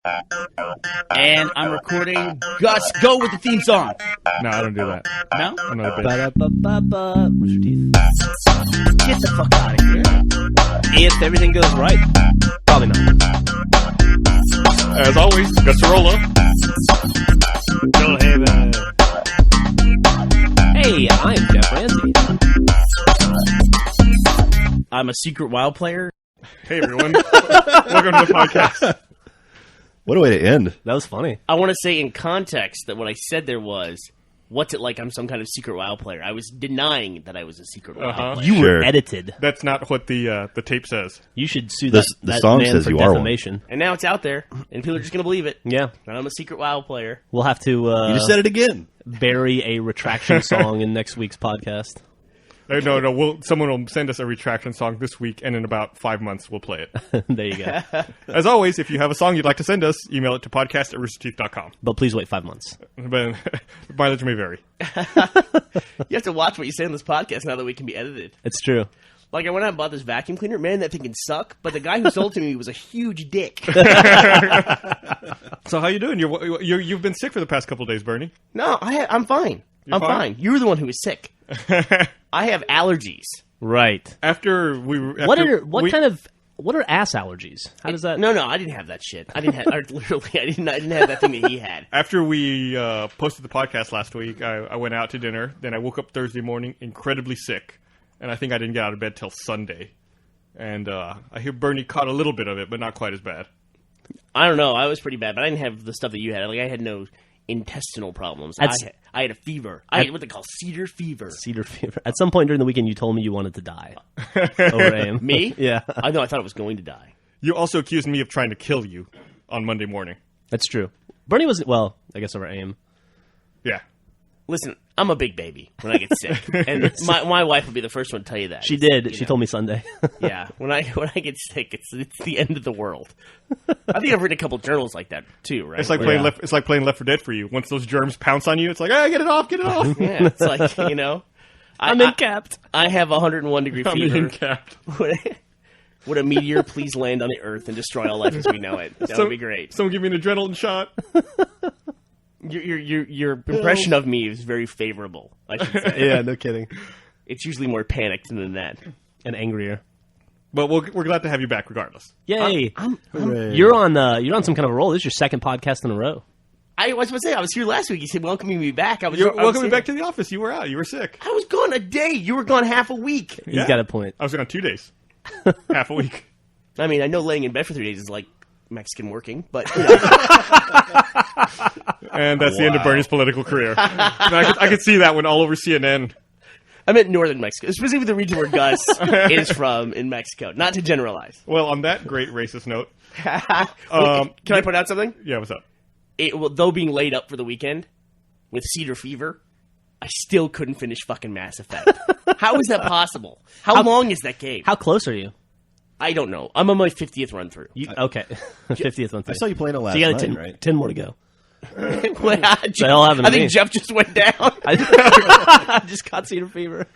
And I'm recording. Gus, go with the theme song. No, I don't do that. No? I'm not a bitch. Ba-da-ba-ba-ba. Brush your teeth. Get the fuck out of here. If everything goes right. Probably not. As always, Gussarola. Go ahead. Hey, I'm Jeff Ramsey. I'm a secret WoW player. Hey, everyone. Welcome to the podcast. What a way to end. That was funny. I want to say in context that what I said there was, what's it like I'm some kind of secret WoW player? I was denying that I was a secret WoW player. You were Sure. edited. That's not what the tape says. You should sue The that song man says for you are one. defamation. And now it's out there, and people are just going to believe it. Yeah. That I'm a secret WoW player. We'll have to You just said it again. bury a retraction song in next week's podcast. No. Someone will send us a retraction song this week, and in about 5 months, we'll play it. There you go. As always, if you have a song you'd like to send us, email it to podcast@roosterteeth.com. But please wait 5 months. But mileage may vary. You have to watch what you say on this podcast now that we can be edited. It's true. Like, I went out and bought this vacuum cleaner. Man, that thing can suck. But the guy who sold it to me was a huge dick. So how you doing? You've been sick for the past couple of days, Bernie. No, I'm fine. I'm fine. You were the one who was sick. I have allergies. Right. What are ass allergies? How does that? No, I didn't have that shit. I didn't have. I didn't have that thing that he had. After we posted the podcast last week, I went out to dinner. Then I woke up Thursday morning incredibly sick, and I think I didn't get out of bed till Sunday. And I hear Bernie caught a little bit of it, but not quite as bad. I don't know. I was pretty bad, but I didn't have the stuff that you had. Like, I had no intestinal problems. I had a fever. I had what they call cedar fever. Cedar fever. At some point during the weekend, you told me you wanted to die. Over AM. Me? Yeah. I know. I thought I was going to die. You also accused me of trying to kill you on Monday morning. That's true. Bernie was, well, I guess over AM. Yeah. Listen, I'm a big baby when I get sick, and my wife will be the first one to tell you that. She did. She told me Sunday. Yeah, when I get sick, it's the end of the world. I think I've written a couple journals like that too, right? It's like playing It's like playing Left 4 Dead for you. Once those germs pounce on you, it's like, get it off. Yeah, it's like, I'm incapped. I have 101 degree fever. I'm incapped. Would a meteor please land on the Earth and destroy all life as we know it? That would be great. Someone give me an adrenaline shot. Your impression of me is very favorable, I should say. Yeah, no kidding. It's usually more panicked than that. And angrier. But we're glad to have you back regardless. Yay! You're on some kind of a roll. This is your second podcast in a row. I was going to say, I was here last week. You said welcoming me back. Welcome me back to the office. You were out. You were sick. I was gone a day. You were gone half a week. He's got a point. I was gone 2 days. Half a week. I mean, I know laying in bed for 3 days is like Mexican working, but and that's the end of Bernie's political career. I could see that one all over CNN. I meant northern Mexico, specifically the region where Gus is from in Mexico. Not to generalize. Well, on that great racist note, can I point out something? Yeah, what's up? Though being laid up for the weekend with cedar fever, I still couldn't finish fucking Mass Effect. How is that possible? How long is that game? How close are you? I don't know. I'm on my 50th run through. Okay. 50th one through. I saw you playing it last So you night, got right? 10 more to go. I think Jeff just went down. I just caught cedar fever.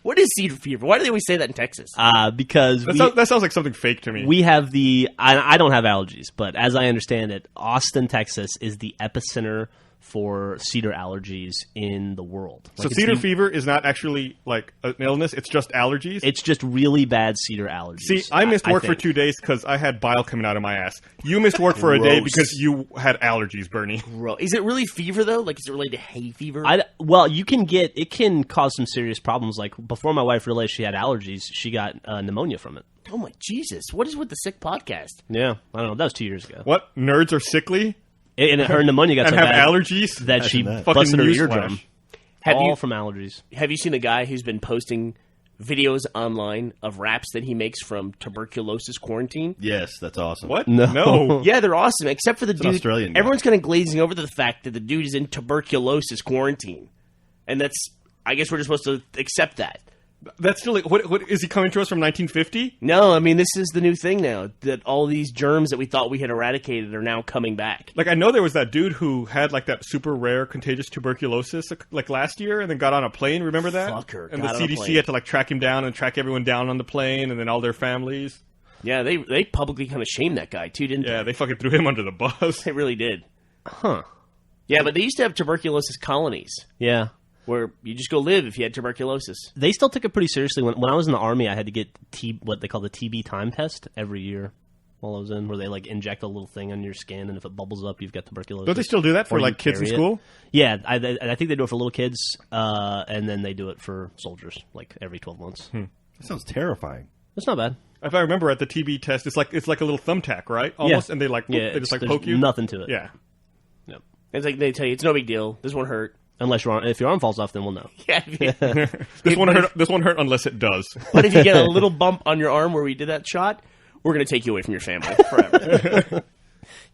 What is cedar fever? Why do they always say that in Texas? Because that sounds like something fake to me. We have I don't have allergies, but as I understand it, Austin, Texas is the epicenter for cedar allergies in the world. So cedar fever is not actually like an illness, it's just allergies? It's just really bad cedar allergies. See, I missed work for 2 days because I had bile coming out of my ass. You missed work for a day because you had allergies, Bernie. Is it really fever, though? Like, is it related to hay fever? Well, it can cause some serious problems. Like, before my wife realized she had allergies, she got pneumonia from it. Oh, my Jesus. What is with the sick podcast? Yeah, I don't know. That was 2 years ago. What? Nerds are sickly? And her pneumonia got and so have bad allergies? that she Fucking busted her newsflash. eardrum. All from allergies. Have you seen the guy who's been posting videos online of raps that he makes from tuberculosis quarantine? Yes, that's awesome. What? No. Yeah, they're awesome, except for the dude. Australian guy. Everyone's kind of glazing over the fact that the dude is in tuberculosis quarantine. And I guess we're just supposed to accept that. That's still like, what is he coming to us from 1950? No, I mean, this is the new thing now, that all these germs that we thought we had eradicated are now coming back. Like, I know there was that dude who had like that super rare contagious tuberculosis like last year and then got on a plane, remember that? Fucker. And the CDC had to like track him down and track everyone down on the plane and then all their families. Yeah, they publicly kind of shamed that guy, too, didn't Yeah, they fucking threw him under the bus. they? They really did. Huh. Yeah, but they used to have tuberculosis colonies Yeah. where you just go live if you had tuberculosis. They still took it pretty seriously. When I was in the Army, I had to get what they call the TB time test every year while I was in, where they like inject a little thing on your skin, and if it bubbles up, you've got tuberculosis. Don't they still do that for Or you like kids in carry it. school? Yeah, I think they do it for little kids, and then they do it for soldiers, like every 12 months. That sounds terrifying. It's not bad. If I remember at the TB test, it's like a little thumbtack, right? Almost, Yeah. and they like Yeah, they just like there's poke you. nothing to it. Yeah. Yep. It's like they tell you, it's no big deal. This won't hurt. Unless if your arm falls off, then we'll know. Yeah. This won't hurt unless it does. But if you get a little bump on your arm where we did that shot, we're going to take you away from your family forever.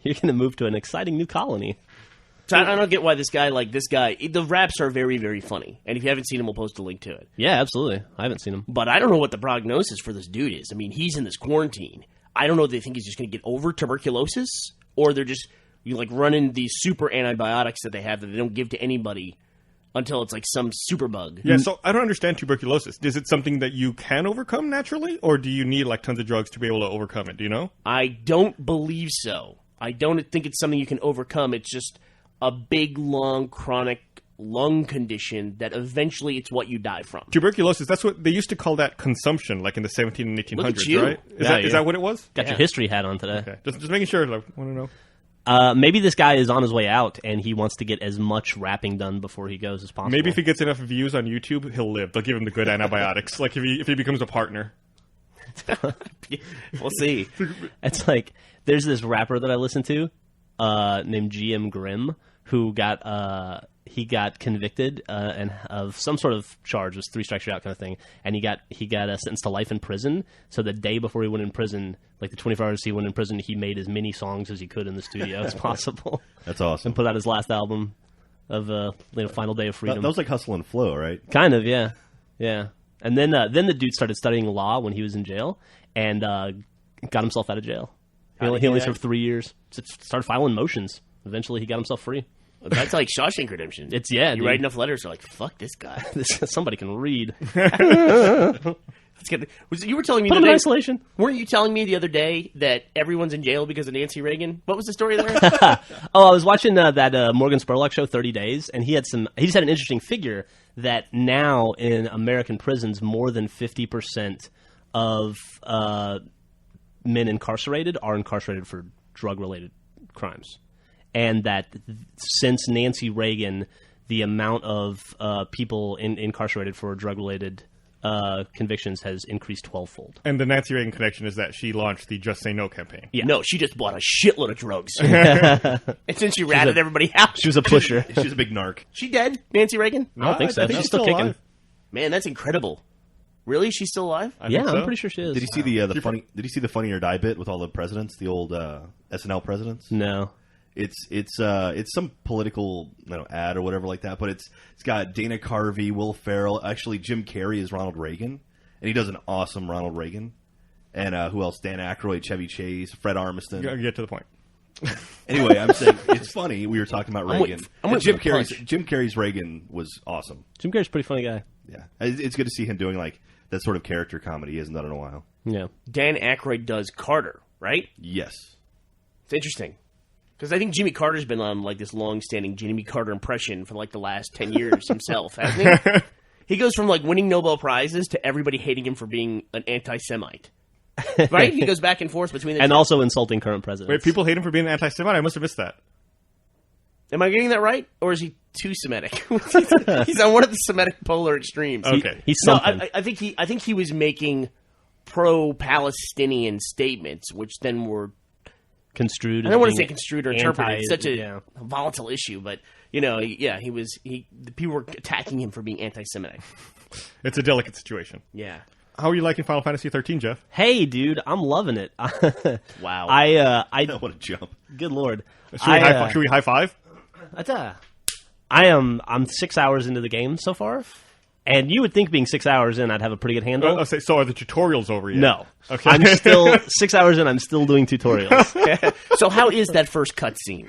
You're going to move to an exciting new colony. So I don't get why this guy, the raps are very, very funny. And if you haven't seen him, we'll post a link to it. Yeah, absolutely. I haven't seen him. But I don't know what the prognosis for this dude is. I mean, he's in this quarantine. I don't know if they think he's just going to get over tuberculosis, or they're just running these super antibiotics that they have that they don't give to anybody until it's like some super bug. Yeah, so I don't understand tuberculosis. Is it something that you can overcome naturally, or do you need like tons of drugs to be able to overcome it? Do you know? I don't believe so. I don't think it's something you can overcome. It's just a big, long, chronic lung condition that eventually it's what you die from. Tuberculosis, that's what they used to call that consumption, like in the 17 and 1800s, Look at you. right? Yeah, Is that what it was? Got your history hat on today. Okay, just making sure. Like, want to know. Maybe this guy is on his way out, and he wants to get as much rapping done before he goes as possible. Maybe if he gets enough views on YouTube, he'll live. They'll give him the good antibiotics. Like if he becomes a partner. We'll see. It's like there's this rapper that I listen to named GM Grimm who got convicted and of some sort of charge, was 3 strikes you're out kind of thing, and he got sentenced to life in prison. So the day before he went in prison, like the 24 hours he went in prison, he made as many songs as he could in the studio as possible. That's awesome. And put out his last album of Final Day of Freedom. That was like Hustle and Flow, right? Kind of, yeah. And then the dude started studying law when he was in jail and got himself out of jail. He only served 3 years. Started filing motions. Eventually, he got himself free. That's like Shawshank Redemption. You dude. Write enough letters, they're like, fuck this guy. Somebody can read. You were telling me Put him in today, isolation. weren't you telling me the other day that everyone's in jail because of Nancy Reagan? What was the story there? Oh, I was watching that Morgan Spurlock show, 30 Days, and he just had an interesting figure that now in American prisons, more than 50% of men incarcerated are incarcerated for drug-related crimes. And that since Nancy Reagan, the amount of people incarcerated for drug-related convictions has increased 12-fold. And the Nancy Reagan connection is that she launched the Just Say No campaign. Yeah. No, she just bought a shitload of drugs. And since she ratted everybody out. She was a pusher. She's a big narc. She dead, Nancy Reagan? I don't think so. I think She's she's still still kicking. alive. Man, that's incredible. Really? She's still alive? I Yeah, think so. I'm pretty sure she is. Did you see the funny? Did you see the Funny or Die bit with all the presidents, the old SNL presidents? No. It's some political ad or whatever like that, but it's got Dana Carvey, Will Ferrell, actually Jim Carrey is Ronald Reagan, and he does an awesome Ronald Reagan, and who else? Dan Aykroyd, Chevy Chase, Fred Armisen. Get to the point. Anyway, I'm saying it's funny. We were talking about I'm Reagan. waiting Jim for the punch. Carrey's Reagan was awesome. Jim Carrey's a pretty funny guy. Yeah, it's good to see him doing like that sort of character comedy. He hasn't done in a while. Yeah. Dan Aykroyd does Carter, right? Yes. It's interesting. Because I think Jimmy Carter's been on like this long-standing Jimmy Carter impression for like the last 10 years himself, hasn't he? He goes from like winning Nobel Prizes to everybody hating him for being an anti-Semite. Right? He goes back and forth between the And two. also insulting current presidents. Wait, people hate him for being an anti-Semite? I must have missed that. Am I getting that right? Or is he too Semitic? He's on one of the Semitic polar extremes. Okay. He's No, something. I think he was making pro-Palestinian statements, which then were construed. I as don't want to being say construed or interpreted. It's such a yeah. volatile issue, but the people were attacking him for being anti-Semitic. It's a delicate situation. Yeah. How are you liking Final Fantasy 13, Jeff? Hey, dude, I'm loving it. Wow. What a jump. Good lord. Should we high five? I'm 6 hours into the game so far, and you would think being 6 hours in, I'd have a pretty good handle. I'll say, so are the tutorials over yet? No. Okay. I'm still 6 hours in. I'm still doing tutorials. So how is that first cutscene?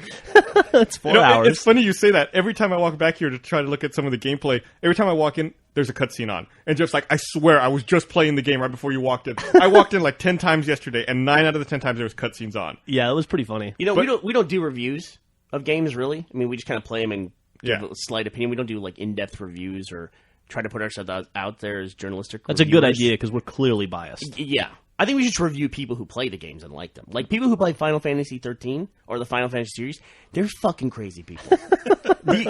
It's 4 hours. It's funny you say that. Every time I walk back here to try to look at some of the gameplay, every time I walk in, there's a cutscene on. And Jeff's like, I swear, I was just playing the game right before you walked in. I walked in like 10 times yesterday, and 9 out of the 10 times there was cutscenes on. Yeah, it was pretty funny. You know, we don't do reviews of games, really. I mean, we just kind of play them and give a slight opinion. We don't do, like, in-depth reviews or try to put ourselves out there as journalistic That's reviewers. a good idea, because we're clearly biased. Yeah. I think we should review people who play the games and like them. Like, people who play Final Fantasy 13 or the Final Fantasy series, they're fucking crazy people.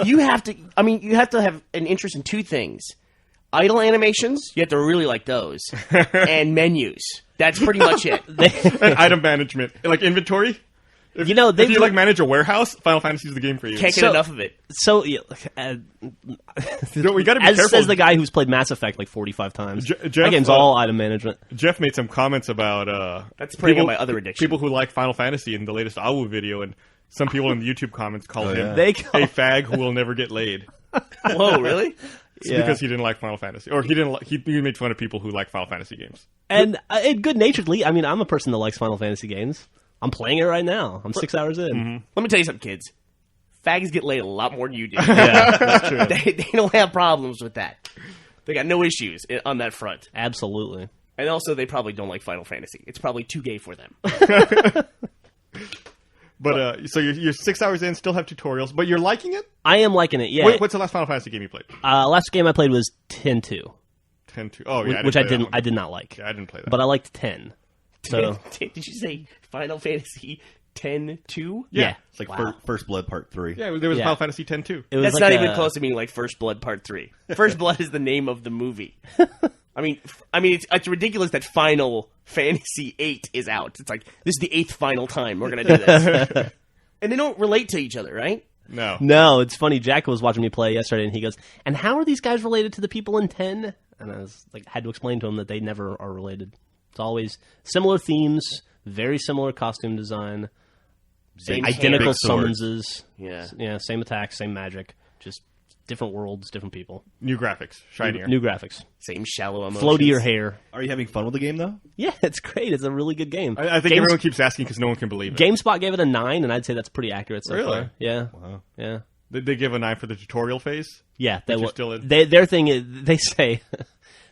you have to have an interest in two things. Idle animations, you have to really like those. And menus. That's pretty much it. And item management. Like inventory? If you like manage a warehouse, Final Fantasy is the game for you. Can't get enough of it. So, yeah, We got to be careful. says the guy who's played Mass Effect like 45 times. Jeff, that game's all item management. Jeff made some comments about that's pretty much my other addiction. People who like Final Fantasy in the latest AWU video, and some people in the YouTube comments called him They a fag who will never get laid. Whoa, really? It's because he didn't like Final Fantasy, or he made fun of people who like Final Fantasy games. And good-naturedly, I mean, I'm a person that likes Final Fantasy games. I'm playing it right now. I'm 6 hours in. Mm-hmm. Let me tell you something, kids. Fags get laid a lot more than you do. Yeah, that's true. They don't have problems with that. They got no issues on that front. Absolutely. And also, they probably don't like Final Fantasy. It's probably too gay for them. But so you're 6 hours in, still have tutorials, but you're liking it? I am liking it, yeah. What's the last Final Fantasy game you played? Last game I played was 10-2. 10-2. Oh, yeah. Which I did not like. Yeah, I didn't play that. But I liked 10. So Did you say Final Fantasy 10-2? yeah. It's like First Blood Part 3. Yeah, there was Yeah. Final Fantasy 10-2. It was That's like not even close to being like First Blood Part 3. First Blood is the name of the movie. I mean, it's ridiculous that Final Fantasy 8 is out. It's like, this is the 8th final time we're going to do this. And they don't relate to each other, right? No, it's funny. Jack was watching me play yesterday, and he goes, "And how are these guys related to the people in 10?" And I was like, had to explain to him that they never are related. It's always similar themes, very similar costume design, Same identical hair. summonses. Yeah. Same attacks, same magic, just different worlds, different people. New graphics. Shinier. New graphics. Same shallow emotions. Floatier hair. Are you having fun with the game, though? Yeah, it's great. It's a really good game. I think everyone keeps asking because no one can believe it. GameSpot gave it a 9, and I'd say that's pretty accurate so Really? far. Yeah. Wow. Yeah. Did they give a 9 for the tutorial phase? Yeah. Which you're still in? Their thing is, they say,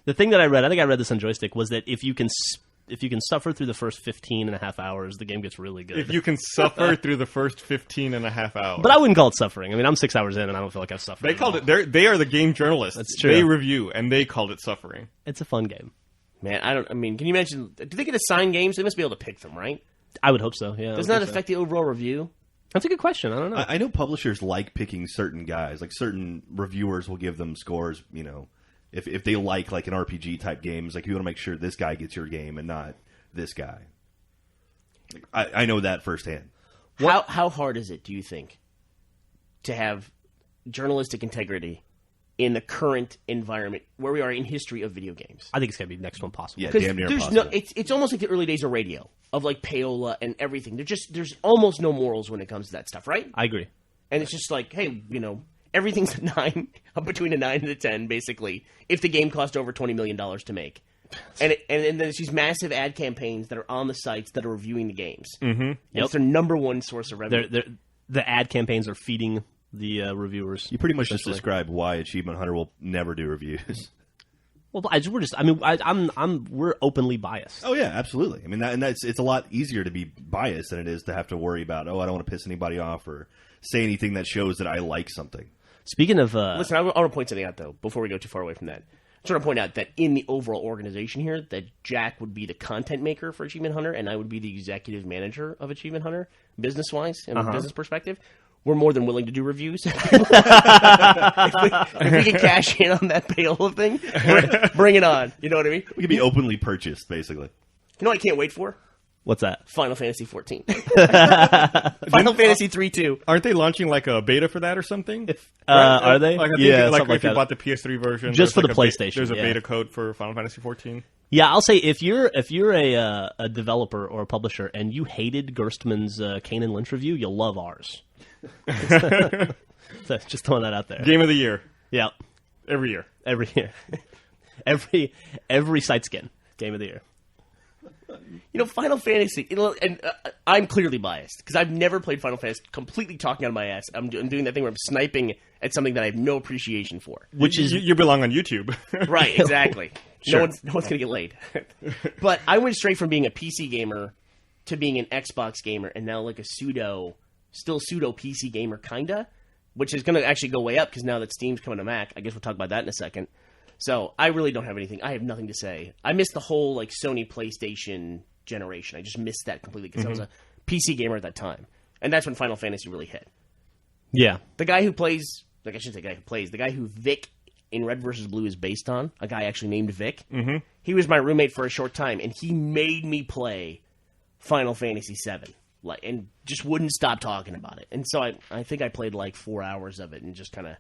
the thing that I read, I think I read this on Joystick, was that if you can suffer through the first 15 and a half hours, the game gets really good. If you can suffer through the first 15 and a half hours. But I wouldn't call it suffering. I mean, I'm 6 hours in, and I don't feel like I've suffered. They called it. They are the game journalists. That's true. They review, and they called it suffering. It's a fun game. Man, can you imagine, do they get assigned games? They must be able to pick them, right? I would hope so, yeah. Doesn't that affect the overall review? That's a good question. I don't know. I know publishers like picking certain guys. Like certain reviewers will give them scores, if they like an RPG type games, like you want to make sure this guy gets your game and not this guy. I know that firsthand. How hard is it, do you think, to have journalistic integrity in the current environment where we are in history of video games? I think it's going to be next one possible. Yeah, damn near there's impossible. it's almost like the early days of radio, of like payola and everything. There's almost no morals when it comes to that stuff, right? I agree. And it's just like, hey, everything's a 9, between a 9 and a 10, basically, if the game cost over $20 million to make. And then there's these massive ad campaigns that are on the sites that are reviewing the games. Mm-hmm. It's their number one source of revenue. The ad campaigns are feeding the reviewers. You pretty much just described why Achievement Hunter will never do reviews. Well, we're openly biased. Oh yeah, absolutely. I mean, it's a lot easier to be biased than it is to have to worry about, I don't want to piss anybody off or say anything that shows that I like something. Speaking of, listen, I want to point something out though before we go too far away from that. I just want to point out that in the overall organization here, that Jack would be the content maker for Achievement Hunter, and I would be the executive manager of Achievement Hunter, business-wise, and a business perspective. We're more than willing to do reviews. if we can cash in on that payola thing, bring it on. You know what I mean? We could be openly purchased, basically. You know what I can't wait for? what's that? Final Fantasy 14. Final Fantasy 3-2. Aren't they launching like a beta for that or something? Are they? Like, I think Yeah, like something if you like bought the PS3 version, Just there's for the PlayStation, there's a yeah. beta code for Final Fantasy 14. Yeah, I'll say if you're a developer or a publisher and you hated Gerstmann's Kane and Lynch review, you'll love ours. So, just throwing that out there. Game of the year Yeah, every year. every year, every site skin game of the year. Final Fantasy, and I'm clearly biased because I've never played Final Fantasy. Completely talking out of my ass. I'm doing that thing where I'm sniping at something that I have no appreciation for. Which is you belong on YouTube, Right? Exactly. Sure. No one's gonna get laid. But I went straight from being a PC gamer to being an Xbox gamer, and now like a pseudo PC gamer, kinda, which is gonna actually go way up because now that Steam's coming to Mac. I guess we'll talk about that in a second. So I really don't have anything. I have nothing to say. I missed the whole like Sony PlayStation generation. I just missed that completely because I was a PC gamer at that time, and that's when Final Fantasy really hit. Yeah. The guy who plays, like I shouldn't say guy who plays, the guy who Vic in Red vs. Blue is based on, a guy actually named Vic. Mm-hmm. He was my roommate for a short time, and he made me play Final Fantasy VII, and just wouldn't stop talking about it. And so I think I played like 4 hours of it and just kind of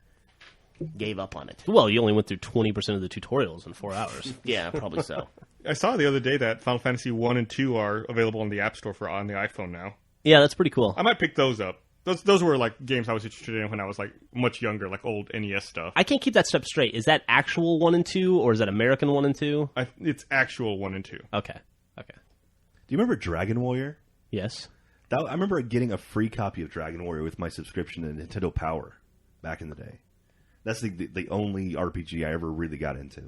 gave up on it. Well, you only went through 20% of the tutorials in 4 hours. Yeah, probably so. I saw the other day that Final Fantasy 1 and 2 are available on the App Store on the iPhone now. Yeah, that's pretty cool. I might pick those up. Those were like games I was interested in when I was like much younger, like old NES stuff. I can't keep that step straight. Is that actual 1 and 2, or is that American 1 and 2? It's actual 1 and 2. Okay. Do you remember Dragon Warrior? Yes. I remember getting a free copy of Dragon Warrior with my subscription to Nintendo Power back in the day. That's the only RPG I ever really got into.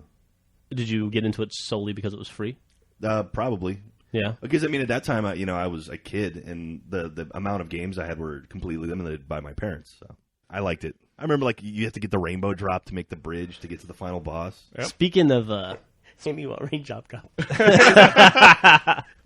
Did you get into it solely because it was free? Probably. Yeah. Because, I mean, at that time, I was a kid, and the amount of games I had were completely limited by my parents. So I liked it. I remember, like, you have to get the rainbow drop to make the bridge to get to the final boss. Yep. Speaking of... Amy want raindrop drop.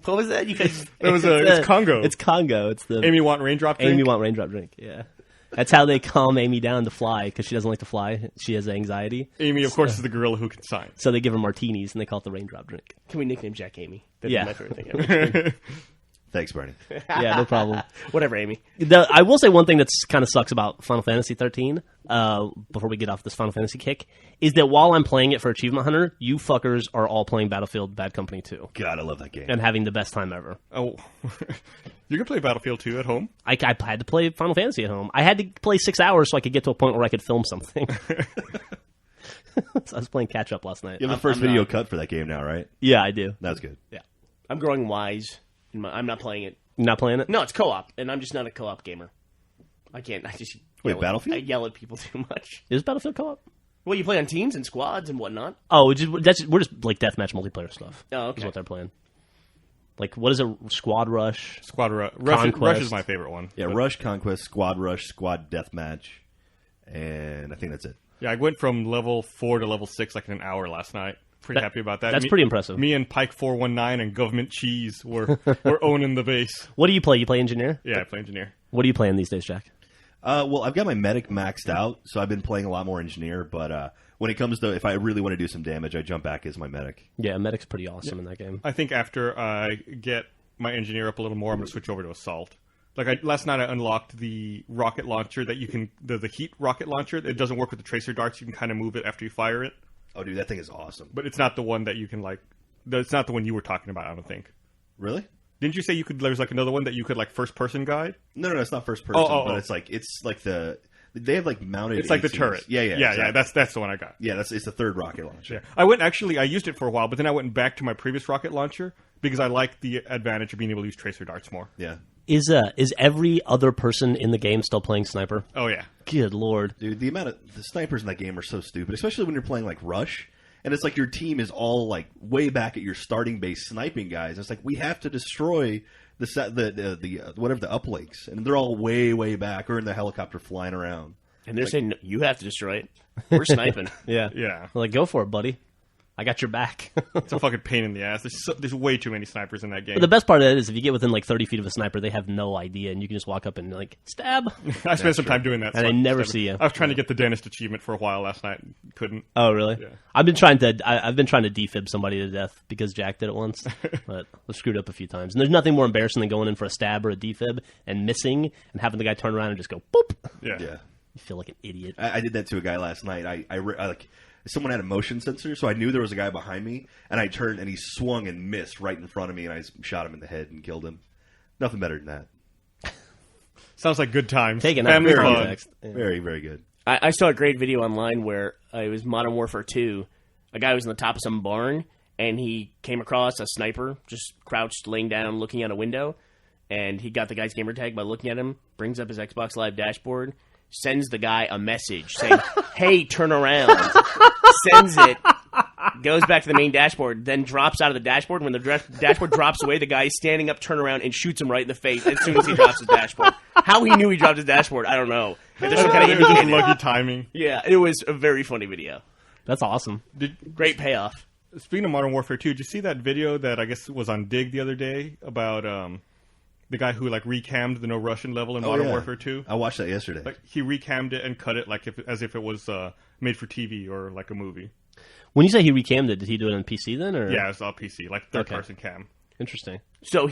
What was that? You guys... It's Congo. It's Congo. It's the Amy want raindrop drink? Amy want raindrop drink, yeah. That's how they calm Amy down to fly, because she doesn't like to fly. She has anxiety. Ame, of course, is the gorilla who can sign. So they give her martinis, and they call it the raindrop drink. Can we nickname Jack Amy? That'd Yeah. be my favorite thing ever. Thanks, Bernie. Yeah, no problem. Whatever, Amy. I will say one thing that's kind of sucks about Final Fantasy 13, before we get off this Final Fantasy kick, is that while I'm playing it for Achievement Hunter, you fuckers are all playing Battlefield Bad Company 2. God, I love that game. And having the best time ever. Oh, you can play Battlefield 2 at home? I had to play Final Fantasy at home. I had to play 6 hours so I could get to a point where I could film something. So I was playing catch up last night. You have the first video cut for that game now, right? Yeah, I do. That's good. Yeah. I'm growing wise. I'm not playing it. You're not playing it? No, it's co-op, and I'm just not a co-op gamer. I can't. I just Wait, yell at- Battlefield? I yell at people too much. Is Battlefield co-op? Well, you play on teams and squads and whatnot. Oh, we're just like deathmatch multiplayer stuff. Oh, okay. Is what they're playing. Like, what is it? Squad Rush? Squad Rush. Conquest. Rush is my favorite one. Yeah, But- Rush, Conquest, Squad Rush, Squad Deathmatch, and I think that's it. Yeah, I went from level 4 to level 6 like in an hour last night. Pretty happy about that. That's pretty impressive. Me and Pike 419 and Government Cheese were owning the base. What do you play? You play Engineer? Yeah, I play Engineer. What are you playing these days, Jack? Well, I've got my medic maxed out, so I've been playing a lot more engineer. But when it comes to if I really want to do some damage, I jump back as my medic. Yeah, Medic's pretty awesome in that game. I think after I get my Engineer up a little more, I'm going to switch over to Assault. Like last night, I unlocked the rocket launcher that you can the heat rocket launcher. It doesn't work with the tracer darts. You can kind of move it after you fire it. Oh, dude, that thing is awesome. But it's not the one that you can like. It's not the one you were talking about. I don't think. Really? Didn't you say you could? There's like another one that you could like first person guide. No, it's not first person, Oh. but it's like they have like mounted. It's like the ACs. turret. Yeah, exactly. That's the one I got. Yeah, it's the third rocket launcher. Yeah, I used it for a while, but then I went back to my previous rocket launcher because I like the advantage of being able to use tracer darts more. Yeah. Is every other person in the game still playing sniper? Oh yeah, Good lord. Dude, the snipers in that game are so stupid, especially when you're playing like Rush, and it's like your team is all like way back at your starting base sniping guys. It's like we have to destroy the whatever the uplinks, and they're all way back or in the helicopter flying around. And they're saying, no, you have to destroy it. We're sniping. Yeah. yeah. Like, go for it, buddy. I got your back. It's a fucking pain in the ass. There's way too many snipers in that game. But the best part of it is if you get within like 30 feet of a sniper, they have no idea, and you can just walk up and like, stab. I spent some time doing that, And they never see you. I was trying to get the dentist achievement for a while last night, and couldn't. Oh, really? Yeah. I've been trying to defib somebody to death because Jack did it once, but I screwed up a few times. And there's nothing more embarrassing than going in for a stab or a defib and missing and having the guy turn around and just go boop. Yeah. You feel like an idiot. I did that to a guy last night. I like someone had a motion sensor, so I knew there was a guy behind me, and I turned and he swung and missed right in front of me, and I shot him in the head and killed him. Nothing better than that. Sounds like good times. Taking out Family of fun. context. Yeah. Very, very good. I saw a great video online where it was Modern Warfare 2. A guy was on the top of some barn, and he came across a sniper just crouched, laying down, looking out a window, and he got the guy's gamer tag by looking at him, brings up his Xbox Live dashboard, sends the guy a message saying, hey, turn around, sends it, goes back to the main dashboard, then drops out of the dashboard. When the dashboard drops away, the guy is standing up, turn around, and shoots him right in the face as soon as he drops his dashboard. How he knew he dropped his dashboard, I don't know. If there's some kind of just lucky timing. Yeah, it was a very funny video. That's awesome. Great payoff. Speaking of Modern Warfare 2, did you see that video that I guess was on Dig the other day about the guy who like recammed the No Russian level in Modern Warfare 2? I watched that yesterday. Like he recammed it and cut it like as if it was made for TV or like a movie. When you say he recammed it, did he do it on PC then? Or? Yeah, it's all PC, like third-person cam. Interesting. So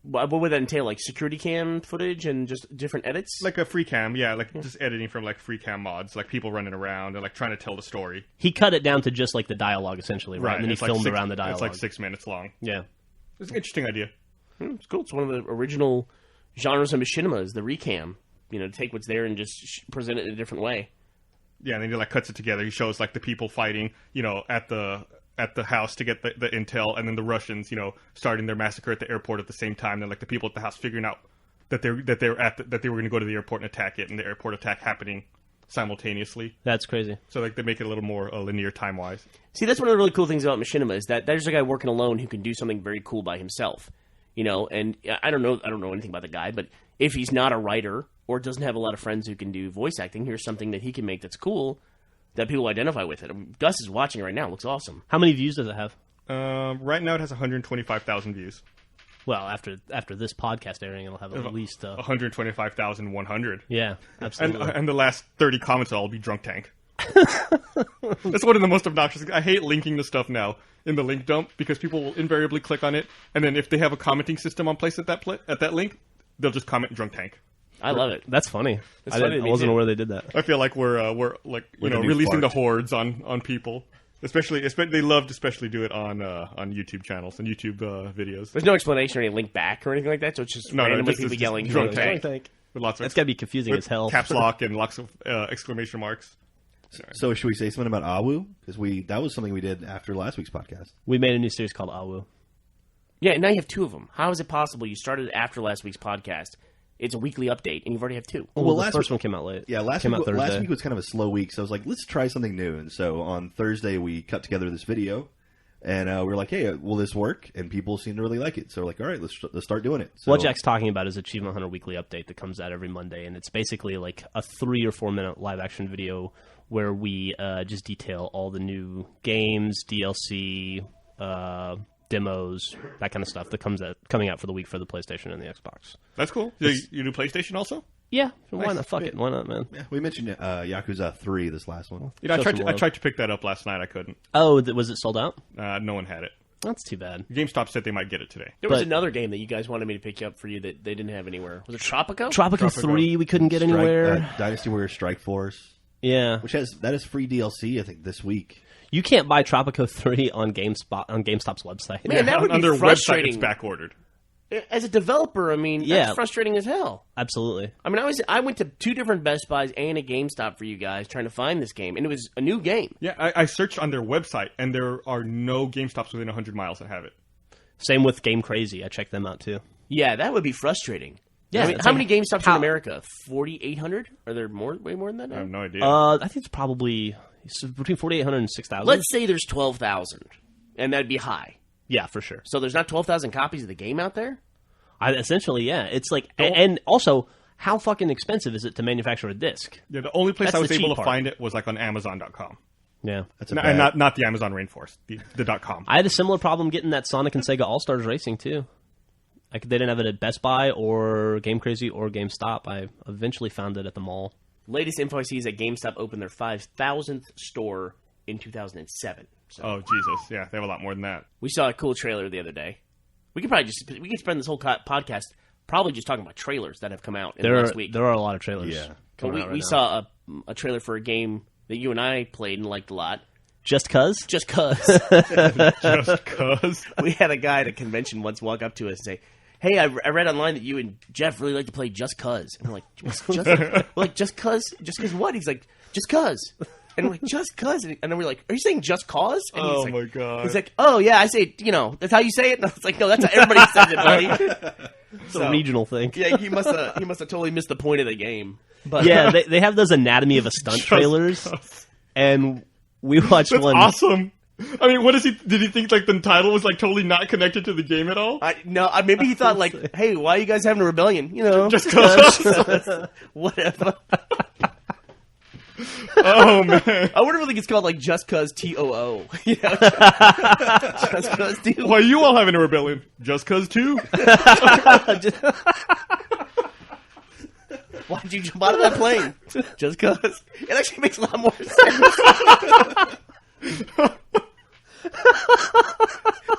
what would that entail? Like security cam footage and just different edits? Like a free cam, yeah, like just editing from like free cam mods, like people running around and like trying to tell the story. He cut it down to just like the dialogue, essentially, right? And then he filmed around the dialogue. It's like 6 minutes long. Yeah. It's an interesting idea. It's cool. It's one of the original genres of machinimas, the recam. To take what's there and just present it in a different way. Yeah, and then he like cuts it together. He shows like the people fighting, at the house to get the intel, and then the Russians, starting their massacre at the airport at the same time. Then like the people at the house figuring out that they were going to go to the airport and attack it, and the airport attack happening simultaneously. That's crazy. So like they make it a little more linear time wise. See, that's one of the really cool things about machinima is that there's a guy working alone who can do something very cool by himself. And I don't know anything about the guy, but if he's not a writer or doesn't have a lot of friends who can do voice acting, here's something that he can make that's cool that people identify with it. Gus is watching it right now. It looks awesome. How many views does it have? Right now it has 125,000 views. Well, after this podcast airing, it'll have at least 125,100. Yeah, absolutely. And the last 30 comments will all be drunk tank. That's one of the most obnoxious. I hate linking the stuff now in the link dump because people will invariably click on it, and then if they have a commenting system on place at that link, they'll just comment drunk tank. I love it. That's funny. It's funny I wasn't aware they did that. I feel like we're like releasing the hordes on people. Especially they love to especially do it on YouTube channels and YouTube videos. There's no explanation or any link back or anything like that, so it's just randomly people yelling drunk tank. With lots of that's got to be confusing as hell. Caps lock and lots of exclamation marks. So should we say something about Awu? Because that was something we did after last week's podcast. We made a new series called Awu. Yeah, now you have two of them. How is it possible you started after last week's podcast? It's a weekly update, and you already have two. Well, the first one came out late. Yeah, last week was kind of a slow week, so I was like, let's try something new. And so on Thursday, we cut together this video, and we were like, hey, will this work? And people seem to really like it. So we're like, all right, let's start doing it. So, what Jack's talking about is Achievement Hunter Weekly Update that comes out every Monday, and it's basically like a 3 or 4 minute live-action video where we just detail all the new games, DLC, demos, that kind of stuff that coming out for the week for the PlayStation and the Xbox. That's cool. You do PlayStation also? Yeah, why not? Fuck it, why not, man? Yeah, we mentioned Yakuza 3 this last one. I tried to pick that up last night. I couldn't. Oh, was it sold out? No one had it. That's too bad. GameStop said they might get it today. There was another game that you guys wanted me to pick up for you that they didn't have anywhere. Was it Tropico? Tropico 3 we couldn't get anywhere. Dynasty Warriors Strike Force. Yeah. That is free DLC, I think, this week. You can't buy Tropico 3 on GameStop's website. Man, that would on be their frustrating. website, it's back ordered. As a developer, I mean, that's frustrating as hell. Absolutely. I mean, I went to 2 different Best Buys and a GameStop for you guys trying to find this game, and it was a new game. Yeah, I searched on their website, and there are no GameStops within 100 miles that have it. Same with Game Crazy. I checked them out, too. Yeah, that would be frustrating. Yeah, I mean, how many GameStops in America? 4,800? Are there way more than that now? I have no idea. I think it's probably between 4,800 and 6,000. Let's say there's 12,000, and that'd be high. Yeah, for sure. So there's not 12,000 copies of the game out there? Essentially, yeah. It's like, and also, how fucking expensive is it to manufacture a disc? Yeah, the only place That's I was the able cheap to part. find it was like on Amazon.com. Yeah. And not the Amazon Rainforest, the .com. I had a similar problem getting that Sonic and Sega All-Stars Racing, too. They didn't have it at Best Buy or Game Crazy or GameStop. I eventually found it at the mall. Latest info I see is that GameStop opened their 5,000th store in 2007. So Oh, Jesus. Yeah, they have a lot more than that. we saw a cool trailer the other day. We could spend this whole podcast probably just talking about trailers that have come out in the last week. There are a lot of trailers. Yeah. But we saw a trailer for a game that you and I played and liked a lot. Just Cuz? Just Cuz. Just cuz. We had a guy at a convention once walk up to us and say, hey, I read online that you and Jeff really like to play Just Cuz. And we're like, Just Cuz? Just Cuz what? He's like, Just Cuz. And we're like, just cause? And then we're like, are you saying just cause? And Oh, he's like, my God. He's like, oh, yeah, I say, that's how you say it? And I was like, no, that's how everybody says it, buddy. It's a regional thing. Yeah, he must have totally missed the point of the game. But Yeah, they have those Anatomy of a Stunt trailers, and we watched That's one. awesome. I mean, did he think like the title was like totally not connected to the game at all? Maybe he thought like, hey, why are you guys having a rebellion? Just cause. Whatever. Oh man. I wonder if it's called like Just Cause TOO. Just Cause TOO. Why are you all having a rebellion? Just cause too? Why'd you jump out of that plane? Just cause. It actually makes a lot more sense.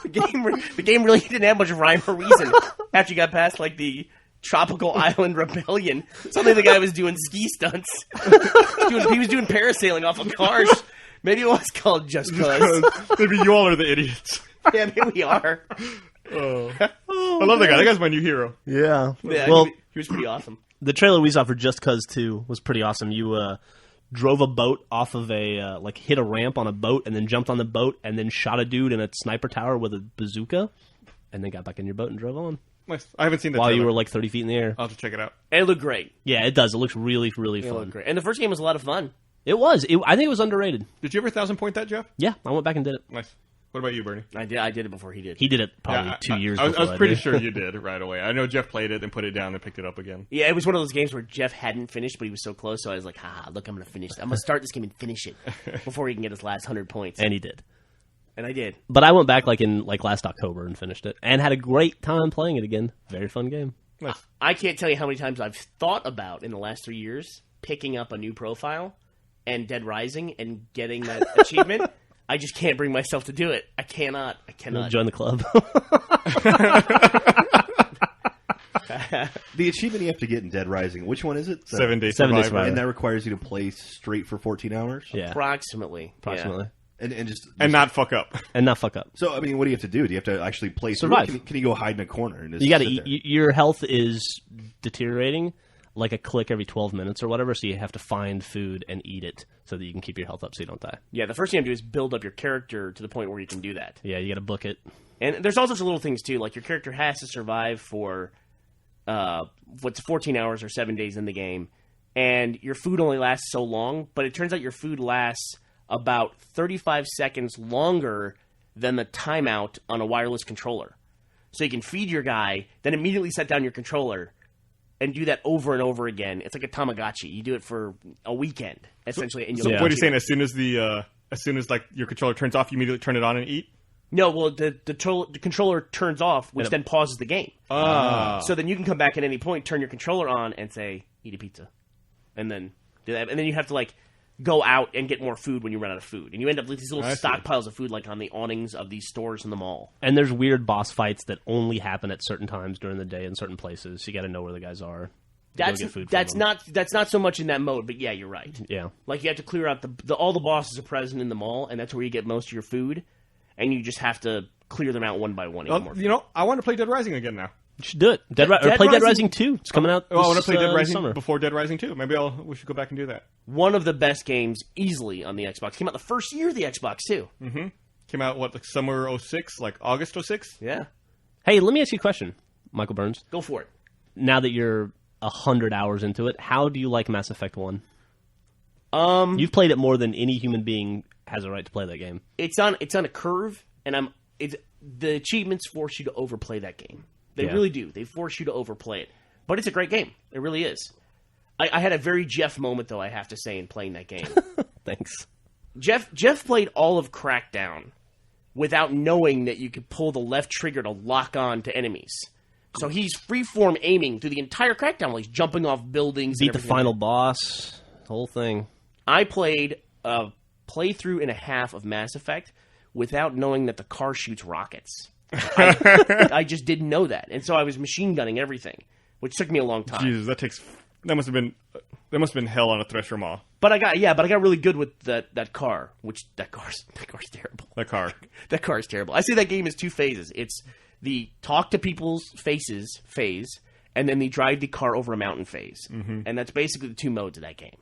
The game really didn't have much rhyme or reason after you got past like the Tropical Island Rebellion. Suddenly the guy was doing ski stunts. He was doing parasailing off of cars. Maybe it was called Just Cause. Maybe you all are the idiots. Yeah, maybe we are. Oh. I love that guy. That guy's my new hero. Yeah. Yeah, Well, he was pretty awesome. the trailer we saw for Just Cause 2 was pretty awesome. You drove a boat off of hit a ramp on a boat and then jumped on the boat and then shot a dude in a sniper tower with a bazooka and then got back in your boat and drove on. Nice. I haven't seen that While trailer. you were like 30 feet in the air. I'll have to check it out. And it looked great. Yeah, it does. It looks really, really It fun. looked great. And the first game was a lot of fun. It was. I think it was underrated. Did you ever 1,000 point that, Jeff? Yeah, I went back and did it. Nice. What about you, Bernie? I did it before he did. He did it probably Yeah, 2 years I before was pretty did. sure you did right away. I know Jeff played it and put it down and picked it up again. Yeah, it was one of those games where Jeff hadn't finished, but he was so close, so I was like, look, I'm going to finish it. I'm going to start this game and finish it before he can get his last 100 points. And he did. And I did. But I went back in last October and finished it. And had a great time playing it again. Very fun game. Nice. I can't tell you how many times I've thought about in the last 3 years picking up a new profile and Dead Rising and getting that achievement. I just can't bring myself to do it. I cannot. Join the club. The achievement you have to get in Dead Rising, which one is it? 7 Day 7 Day Survivor. Survivor. And that requires you to play straight for 14 hours? Yeah, Approximately. approximately. And just And not fuck up. And not fuck up. So, I mean, what do you have to do? Do you have to actually play through Survive. it? Can you go hide in a corner? And just You got to sit eat. there? Your health is deteriorating like a click every 12 minutes or whatever, so you have to find food and eat it so that you can keep your health up so you don't die. Yeah, the first thing you have to do is build up your character to the point where you can do that. Yeah, you got to book it. And there's all sorts of little things, too. Like, your character has to survive for, 14 hours or 7 days in the game. And your food only lasts so long, but it turns out your food lasts about 35 seconds longer than the timeout on a wireless controller. So you can feed your guy, then immediately set down your controller, and do that over and over again. It's like a Tamagotchi. You do it for a weekend, essentially. And you'll So get what are you to saying? it. As soon as like your controller turns off, you immediately turn it on and eat? No, well, the controller turns off, which then pauses the game. So then you can come back at any point, turn your controller on, and say, eat a pizza. And then do that. And then you have to, like, go out and get more food when you run out of food. And you end up with these little I see. stockpiles of food, like, on the awnings of these stores in the mall. And there's weird boss fights that only happen at certain times during the day in certain places. You got to know where the guys are. Go get food from them. That's not so much in that mode, but yeah, you're right. Yeah. Like, you have to clear out all the bosses are present in the mall, and that's where you get most of your food. And you just have to clear them out one by one. I want to play Dead Rising again now. You should do it. Dead Rising 2. It's coming out I want to play Dead this Rising summer. before Dead Rising 2. Maybe we should go back and do that. One of the best games easily on the Xbox. Came out the first year of the Xbox, too. Came out, like summer 06? Like August 06? Yeah. Hey, let me ask you a question, Michael Burns. Go for it. Now that you're 100 hours into it, how do you like Mass Effect 1? You've played it more than any human being has a right to play that game. It's on a curve, and the achievements force you to overplay that game. They really do. They force you to overplay it. But it's a great game. It really is. I had a very Jeff moment, though, I have to say, in playing that game. Thanks. Jeff played all of Crackdown without knowing that you could pull the left trigger to lock on to enemies. So he's freeform aiming through the entire Crackdown while he's jumping off buildings. Beat the final boss, the whole thing. I played a playthrough and a half of Mass Effect without knowing that the car shoots rockets. I just didn't know that, and so I was machine gunning everything, which took me a long time. Jesus, that must have been hell on a Thresher Maw. But I got really good with that car, which that car's terrible. That car. That car is terrible. I say that game is two phases. It's the talk to people's faces phase, and then the drive the car over a mountain phase, and that's basically the two modes of that game.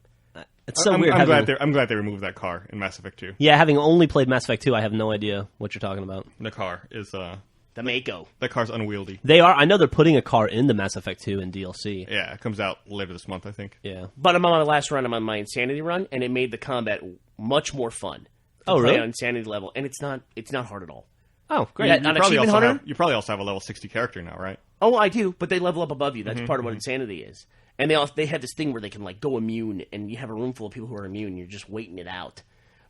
It's so I'm weird. I'm glad they removed that car in Mass Effect 2. Yeah, having only played Mass Effect 2, I have no idea what you're talking about. The car is The Mako. that car's unwieldy. They are. I know they're putting a car into Mass Effect 2 in DLC. Yeah, it comes out later this month, I think. Yeah. But I'm on my last run. I'm on my Insanity run, and it made the combat much more fun. To Oh, play really? on Insanity level, and it's not hard at all. Oh, great. Yeah, on Achievement Hunter? You probably also have a level 60 character now, right? Oh, I do, but they level up above you. That's part of what Insanity is. And they have this thing where they can like go immune, and you have a room full of people who are immune. And you're just waiting it out.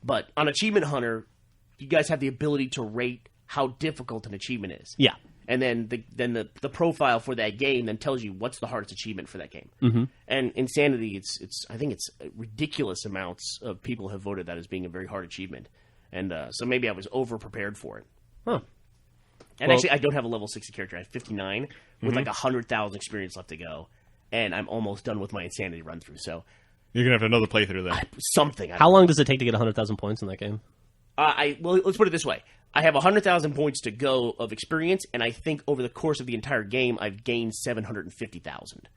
But on Achievement Hunter, you guys have the ability to rate how difficult an achievement is. Yeah. And then the profile for that game then tells you what's the hardest achievement for that game. Mm-hmm. And Insanity, I think it's ridiculous amounts of people have voted that as being a very hard achievement. And so maybe I was over prepared for it. Huh. And actually, I don't have a level 60 character. I have 59 with like 100,000 experience left to go. And I'm almost done with my Insanity run through. So You're going to have another playthrough then. something. How long does it take to get 100,000 points in that game? Well, let's put it this way. I have 100,000 points to go of experience, and I think over the course of the entire game, I've gained 750,000.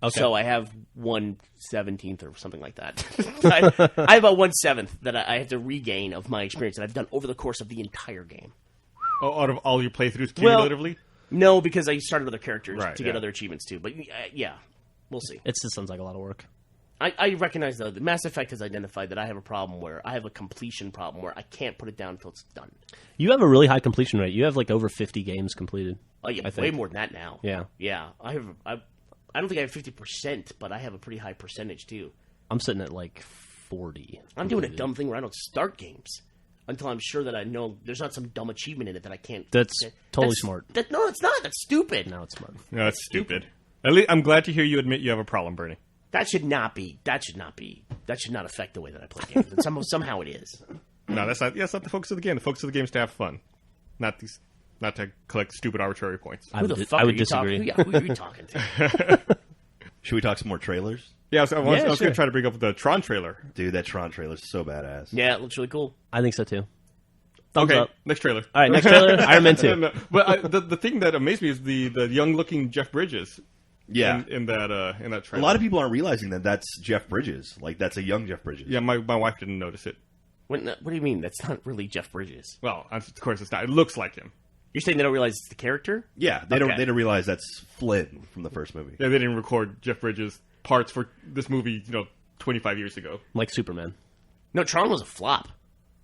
Okay. So I have 1/17 or something like that. I have about 1/7 that I have to regain of my experience that I've done over the course of the entire game. Oh, out of all your playthroughs Well- cumulatively? No, because I started other characters Right, to get yeah. other achievements too. But yeah, we'll see. It just sounds like a lot of work. I recognize, though, that Mass Effect has identified that I have a problem where I have a completion problem where I can't put it down until it's done. You have a really high completion rate. You have like over 50 games completed. Oh, yeah, I way think. more than that now. Yeah. Yeah, I don't think I have 50%, but I have a pretty high percentage, too. I'm sitting at like 40. I'm doing a dumb thing where I don't start games until I'm sure that I know there's not some dumb achievement in it that I can't... That's totally smart. No, it's not. That's stupid. No, it's smart. No, that's stupid. At least, I'm glad to hear you admit you have a problem, Bernie. That should not affect the way that I play games. And somehow it is. No, that's not the focus of the game. The focus of the game is to have fun, not to collect stupid arbitrary points. I Who would, the fuck I are would you disagree. talking to? Who are you talking to? Should we talk some more trailers? Yeah, I was going sure. to try to bring up the Tron trailer. Dude, that Tron trailer's so badass. Yeah, it looks really cool. I think so too. Thumbs Okay, up. next trailer. All right, next trailer. Iron Man 2. No, but the thing that amazed me is the young-looking Jeff Bridges. Yeah. In that A trailer. lot of people aren't realizing that that's Jeff Bridges. Like, that's a young Jeff Bridges. Yeah, my wife didn't notice it. What do you mean? That's not really Jeff Bridges. Well, of course it's not. It looks like him. You're saying they don't realize it's the character? Yeah, they Okay. don't realize that's Flynn from the first movie. Yeah, they didn't record Jeff Bridges parts for this movie, 25 years ago. Like Superman. No, Tron was a flop.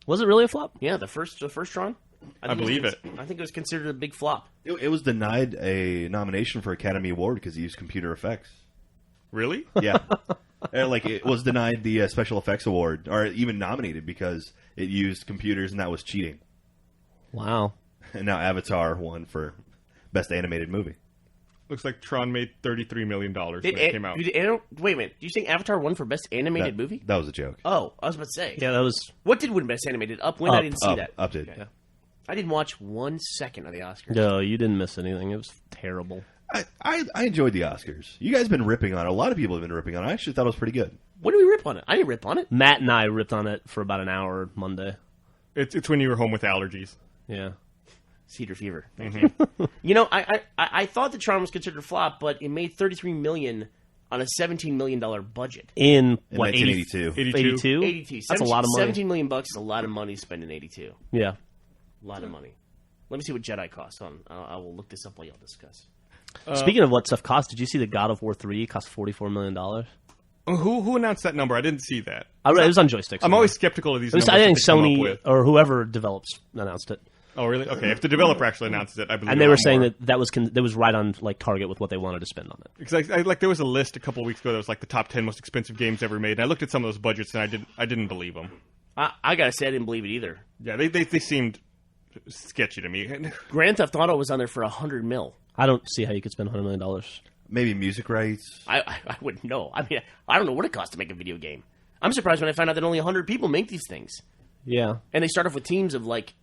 Was it really a flop? Yeah, the first Tron. I believe it. I think it was considered a big flop. It was denied a nomination for Academy Award because he used computer effects. Really? Yeah. Like, it was denied the Special Effects Award, or even nominated because it used computers and that was cheating. Wow. And now Avatar won for Best Animated Movie. Looks like Tron made $33 million when it came out. Wait a minute. Do you think Avatar won for best animated movie? That was a joke. Oh, I was about to say. Yeah, that was. What did win best animated? Up when? I didn't see that. Up did. Okay. I didn't watch 1 second of the Oscars. No, you didn't miss anything. It was terrible. I enjoyed the Oscars. You guys have been ripping on it. A lot of people have been ripping on it. I actually thought it was pretty good. When did we rip on it? I didn't rip on it. Matt and I ripped on it for about an hour Monday. It's when you were home with allergies. Yeah. Cedar fever. Thank you. I thought the Tron was considered a flop, but it made $33 million on a $17 million budget. In In what, 1982. 82? 82. That's a lot of money. $17 million is a lot of money to spend in 82. Yeah. A lot of money. Let me see what Jedi costs. I will look this up while y'all discuss. Speaking of what stuff cost, did you see that God of War 3 cost $44 million? Who announced that number? I didn't see that. It was on joysticks. I'm always skeptical of these numbers. I think that they come up Sony with. or whoever develops announced it. Oh, really? Okay, if the developer actually announces it, I believe. And they were saying that was right on like target with what they wanted to spend on it. Because there was a list a couple of weeks ago that was like the top 10 most expensive games ever made. And I looked at some of those budgets and I didn't believe them. I gotta say, I didn't believe it either. Yeah, they seemed sketchy to me. Grand Theft Auto was on there for $100 million. I don't see how you could spend $100 million. Maybe music rights. I wouldn't know. I mean, I don't know what it costs to make a video game. I'm surprised when I found out that only 100 people make these things. Yeah. And they start off with teams of like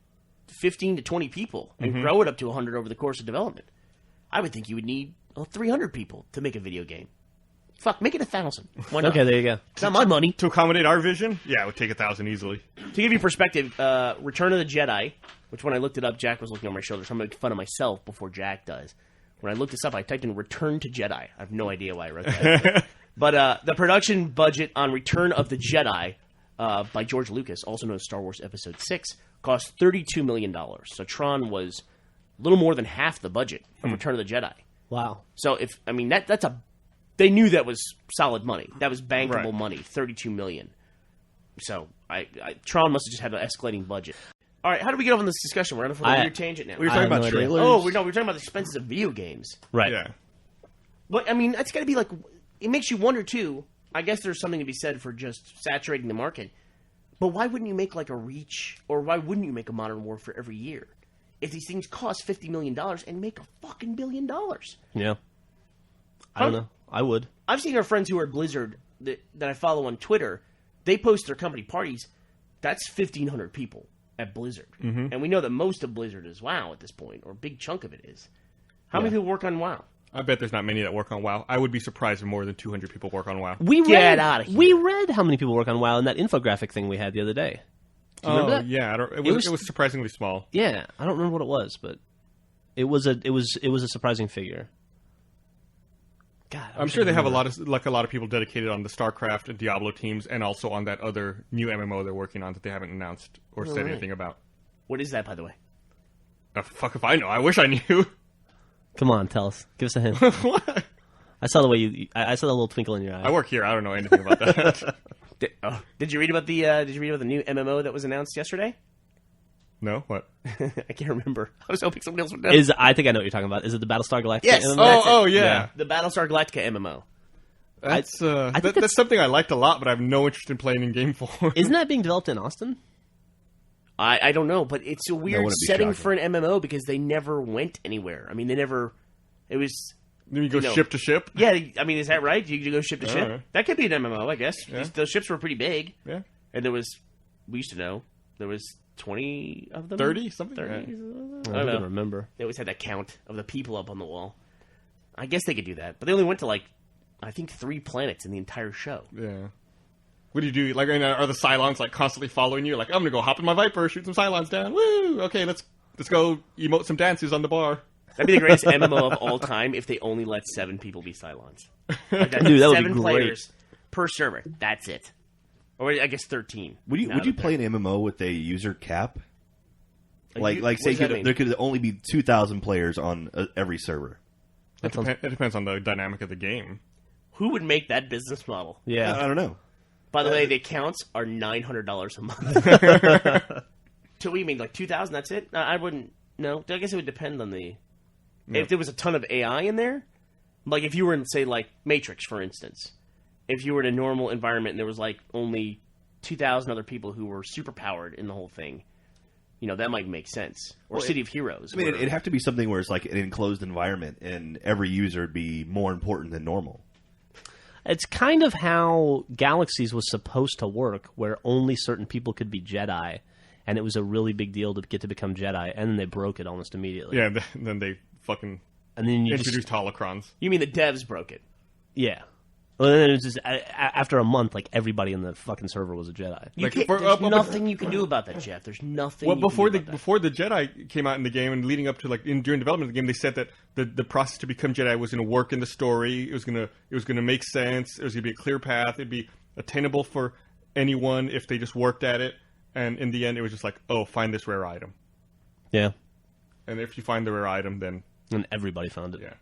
15 to 20 people and grow it up to 100 over the course of development. I would think you would need 300 people to make a video game. Fuck, make it 1,000. Why not? Okay, there you go. It's not my money. To accommodate our vision, yeah, it would take 1,000 easily. To give you perspective, Return of the Jedi, which when I looked it up, Jack was looking on my shoulder, so I'm making fun of myself before Jack does. When I looked this up, I typed in Return to Jedi. I have no idea why I wrote that. But the production budget on Return of the Jedi by George Lucas, also known as Star Wars Episode 6, cost $32 million. So Tron was a little more than half the budget of Return of the Jedi. Wow. So they knew that was solid money. That was bankable money, $32 million. So Tron must have just had an escalating budget. All right, how do we get off on this discussion? We're on a weird tangent now. We were talking about trailers. Oh, we're talking about the expenses of video games. Right. Yeah. But, I mean, it's got to be like... It makes you wonder, too. I guess there's something to be said for just saturating the market. But why wouldn't you make, like, a Reach, or why wouldn't you make a Modern Warfare every year? If these things cost $50 million and make a fucking $1 billion. Yeah. I don't know. I would. I've seen our friends who are at Blizzard that I follow on Twitter. They post their company parties. That's 1,500 people at Blizzard. Mm-hmm. And we know that most of Blizzard is WoW at this point, or a big chunk of it is. How many people work on WoW? I bet there's not many that work on WoW. I would be surprised if more than 200 people work on WoW. Get out of here. We read how many people work on WoW in that infographic thing we had the other day. Do you remember that? Yeah. It was surprisingly small. Yeah, I don't remember what it was, but it was a surprising figure. God, I'm sure they have a lot of people dedicated on the StarCraft and Diablo teams, and also on that other new MMO they're working on that they haven't announced or said anything about. What is that, by the way? Fuck if I know. I wish I knew. Come on, tell us. Give us a hint. What? I saw the way I saw the little twinkle in your eye. I work here. I don't know anything about that. Did you read about the new MMO that was announced yesterday? No? What? I can't remember. I was hoping somebody else would know. I think I know what you're talking about. Is it the Battlestar Galactica Yes. MMO? Yeah. The Battlestar Galactica MMO. That's something I liked a lot, but I have no interest in playing in game form. Isn't that being developed in Austin? I don't know, but it's a weird wouldn't be setting shocking. for an MMO because they never went anywhere. I mean, it was... Then you go ship to ship? Yeah, I mean, is that right? You go ship to ship? Right. That could be an MMO, I guess. Yeah. Those ships were pretty big. Yeah. And we used to know, there was 20 of them? 30? Something? 30? Yeah. I don't remember. They always had that count of the people up on the wall. I guess they could do that. But they only went to, I think 3 planets in the entire show. Yeah. What do you do? Like, are the Cylons constantly following you? Like, I'm gonna go hop in my Viper, shoot some Cylons down. Woo! Okay, let's go emote some dances on the bar. That'd be the greatest MMO of all time if they only let 7 people be Cylons. Dude, that would be 7 great. players per server. That's it. Or I guess 13. Would you play an MMO with a user cap? Say what does that mean? there could only be 2,000 players on every server. It depends on the dynamic of the game. Who would make that business model? Yeah. I don't know. By the way, the accounts are $900 a month. So what do you mean, 2,000? That's it? I wouldn't. No, I guess it would depend on the. Yeah. If there was a ton of AI in there, like if you were in, say, Matrix, for instance, if you were in a normal environment and there was only 2,000 other people who were super powered in the whole thing, that might make sense. Or City of Heroes. I mean, it'd have to be something where it's an enclosed environment, and every user would be more important than normal. It's kind of how Galaxies was supposed to work, where only certain people could be Jedi, and it was a really big deal to get to become Jedi, and then they broke it almost immediately. Yeah, then they fucking and then you introduced holocrons. You mean the devs broke it? Yeah. Well, then it was just after a month, everybody in the fucking server was a Jedi. There's nothing you can do about that, Jeff. There's nothing. Well, before the Jedi came out in the game and leading up to during development of the game, they said that the process to become Jedi was going to work in the story. It was going to make sense. It was going to be a clear path. It'd be attainable for anyone if they just worked at it. And in the end, it was just find this rare item. Yeah. And if you find the rare item, then and everybody found it. Yeah.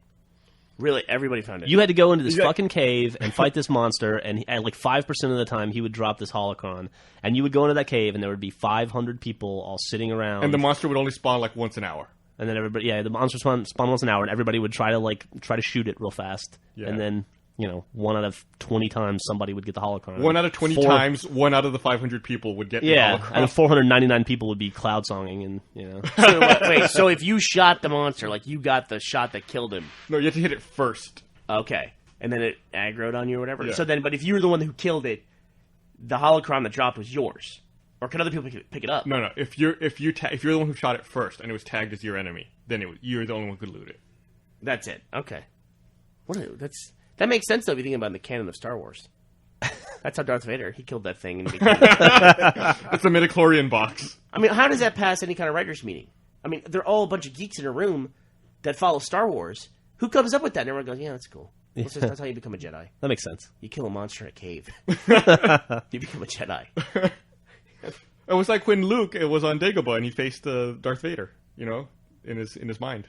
Really, everybody found it. You had to go into this fucking cave and fight this monster, and at 5% of the time, he would drop this holocron. And you would go into that cave, and there would be 500 people all sitting around. And the monster would only spawn once an hour. And then the monster spawn once an hour, and everybody would try to shoot it real fast. Yeah. And then, 1 out of 20 times, somebody would get the holocron. 1 out of 20 times, 1 out of the 500 people would get the holocron. And 499 people would be cloud songing, and So, wait, so if you shot the monster, you got the shot that killed him. No, you have to hit it first. Okay. And then it aggroed on you or whatever. Yeah. So then, but if you were the one who killed it, the holocron that dropped was yours. Or could other people pick it up? No. If you're the one who shot it first and it was tagged as your enemy, then you're the only one who could loot it. That's it. Okay. That makes sense, though, if you think about the canon of Star Wars. That's how Darth Vader, he killed that thing. And it's a midichlorian box. I mean, how does that pass any kind of writer's meeting? I mean, they're all a bunch of geeks in a room that follow Star Wars. Who comes up with that? And everyone goes, yeah, that's cool. That's how you become a Jedi. That makes sense. You kill a monster in a cave. You become a Jedi. It was like when Luke was on Dagobah and he faced Darth Vader, in his mind.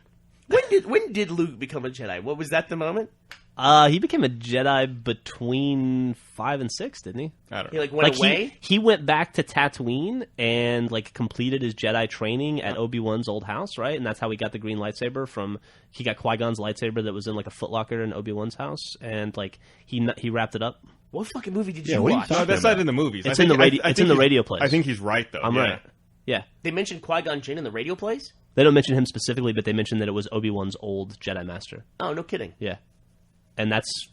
When did Luke become a Jedi? What was that the moment? He became a Jedi between 5 and 6, didn't he? I don't He know. went away. He went back to Tatooine and completed his Jedi training at Obi-Wan's old house, right? And that's how he got the green lightsaber from. He got Qui-Gon's lightsaber that was in a footlocker in Obi-Wan's house, and he wrapped it up. What fucking movie did Yeah, you what are you watch? talking No, that's not in the movies. It's in the radio. It's in the radio plays. I think he's right though. I'm yeah. right. Yeah, They mentioned Qui-Gon Jinn in the radio plays? they don't mention him specifically, but they mention that it was Obi-Wan's old Jedi master. Oh, no kidding. Yeah, and that's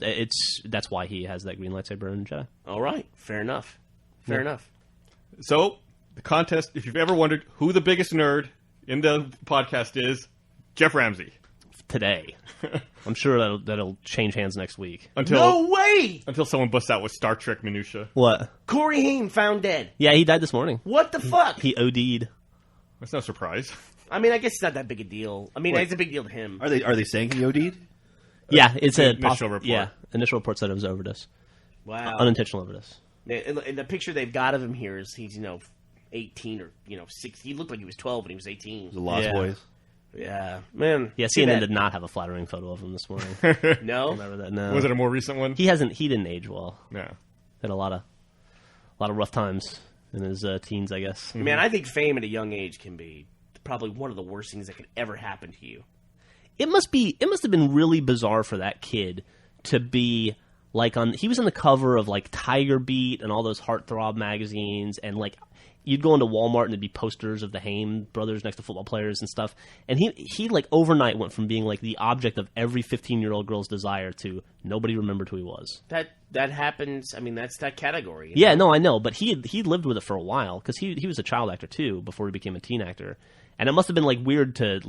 why he has that green lightsaber in Jedi. All right. Fair enough. Fair enough. So the contest, if you've ever wondered who the biggest nerd in the podcast is, Jeff Ramsey. Today, I'm sure that'll change hands next week. No way! Until someone busts out with Star Trek minutia. What? Corey Haim found dead. Yeah, he died this morning. What the fuck? He OD'd. That's no surprise. I mean, I guess it's not that big a deal. I mean, it's a big deal to him. Are they saying he OD'd? Yeah, it's a initial report. Yeah, initial report said it was overdose, Wow. unintentional overdose. In the picture they've got of him here is he's 18 or 6. He looked like he was 12 when he was The 18. Lost Yeah. Boys. Yeah, man. Yeah, too CNN bad. did not have a flattering photo of him this morning. No. Remember that? No. Was it a more recent one? He didn't age well. Yeah. Had a lot of rough times in his teens, I guess. Man, I think fame at a young age can be probably one of the worst things that could ever happen to you. It must have been really bizarre for that kid to be he was on the cover of Tiger Beat and all those heartthrob magazines, and you'd go into Walmart and there'd be posters of the Haim brothers next to football players and stuff. And he overnight went from being the object of every 15-year-old girl's desire to nobody remembered who he was. That happens. I mean, that's that category. you Yeah, know? no, I know, but he lived with it for a while because he was a child actor too before he became a teen actor, and it must have been weird to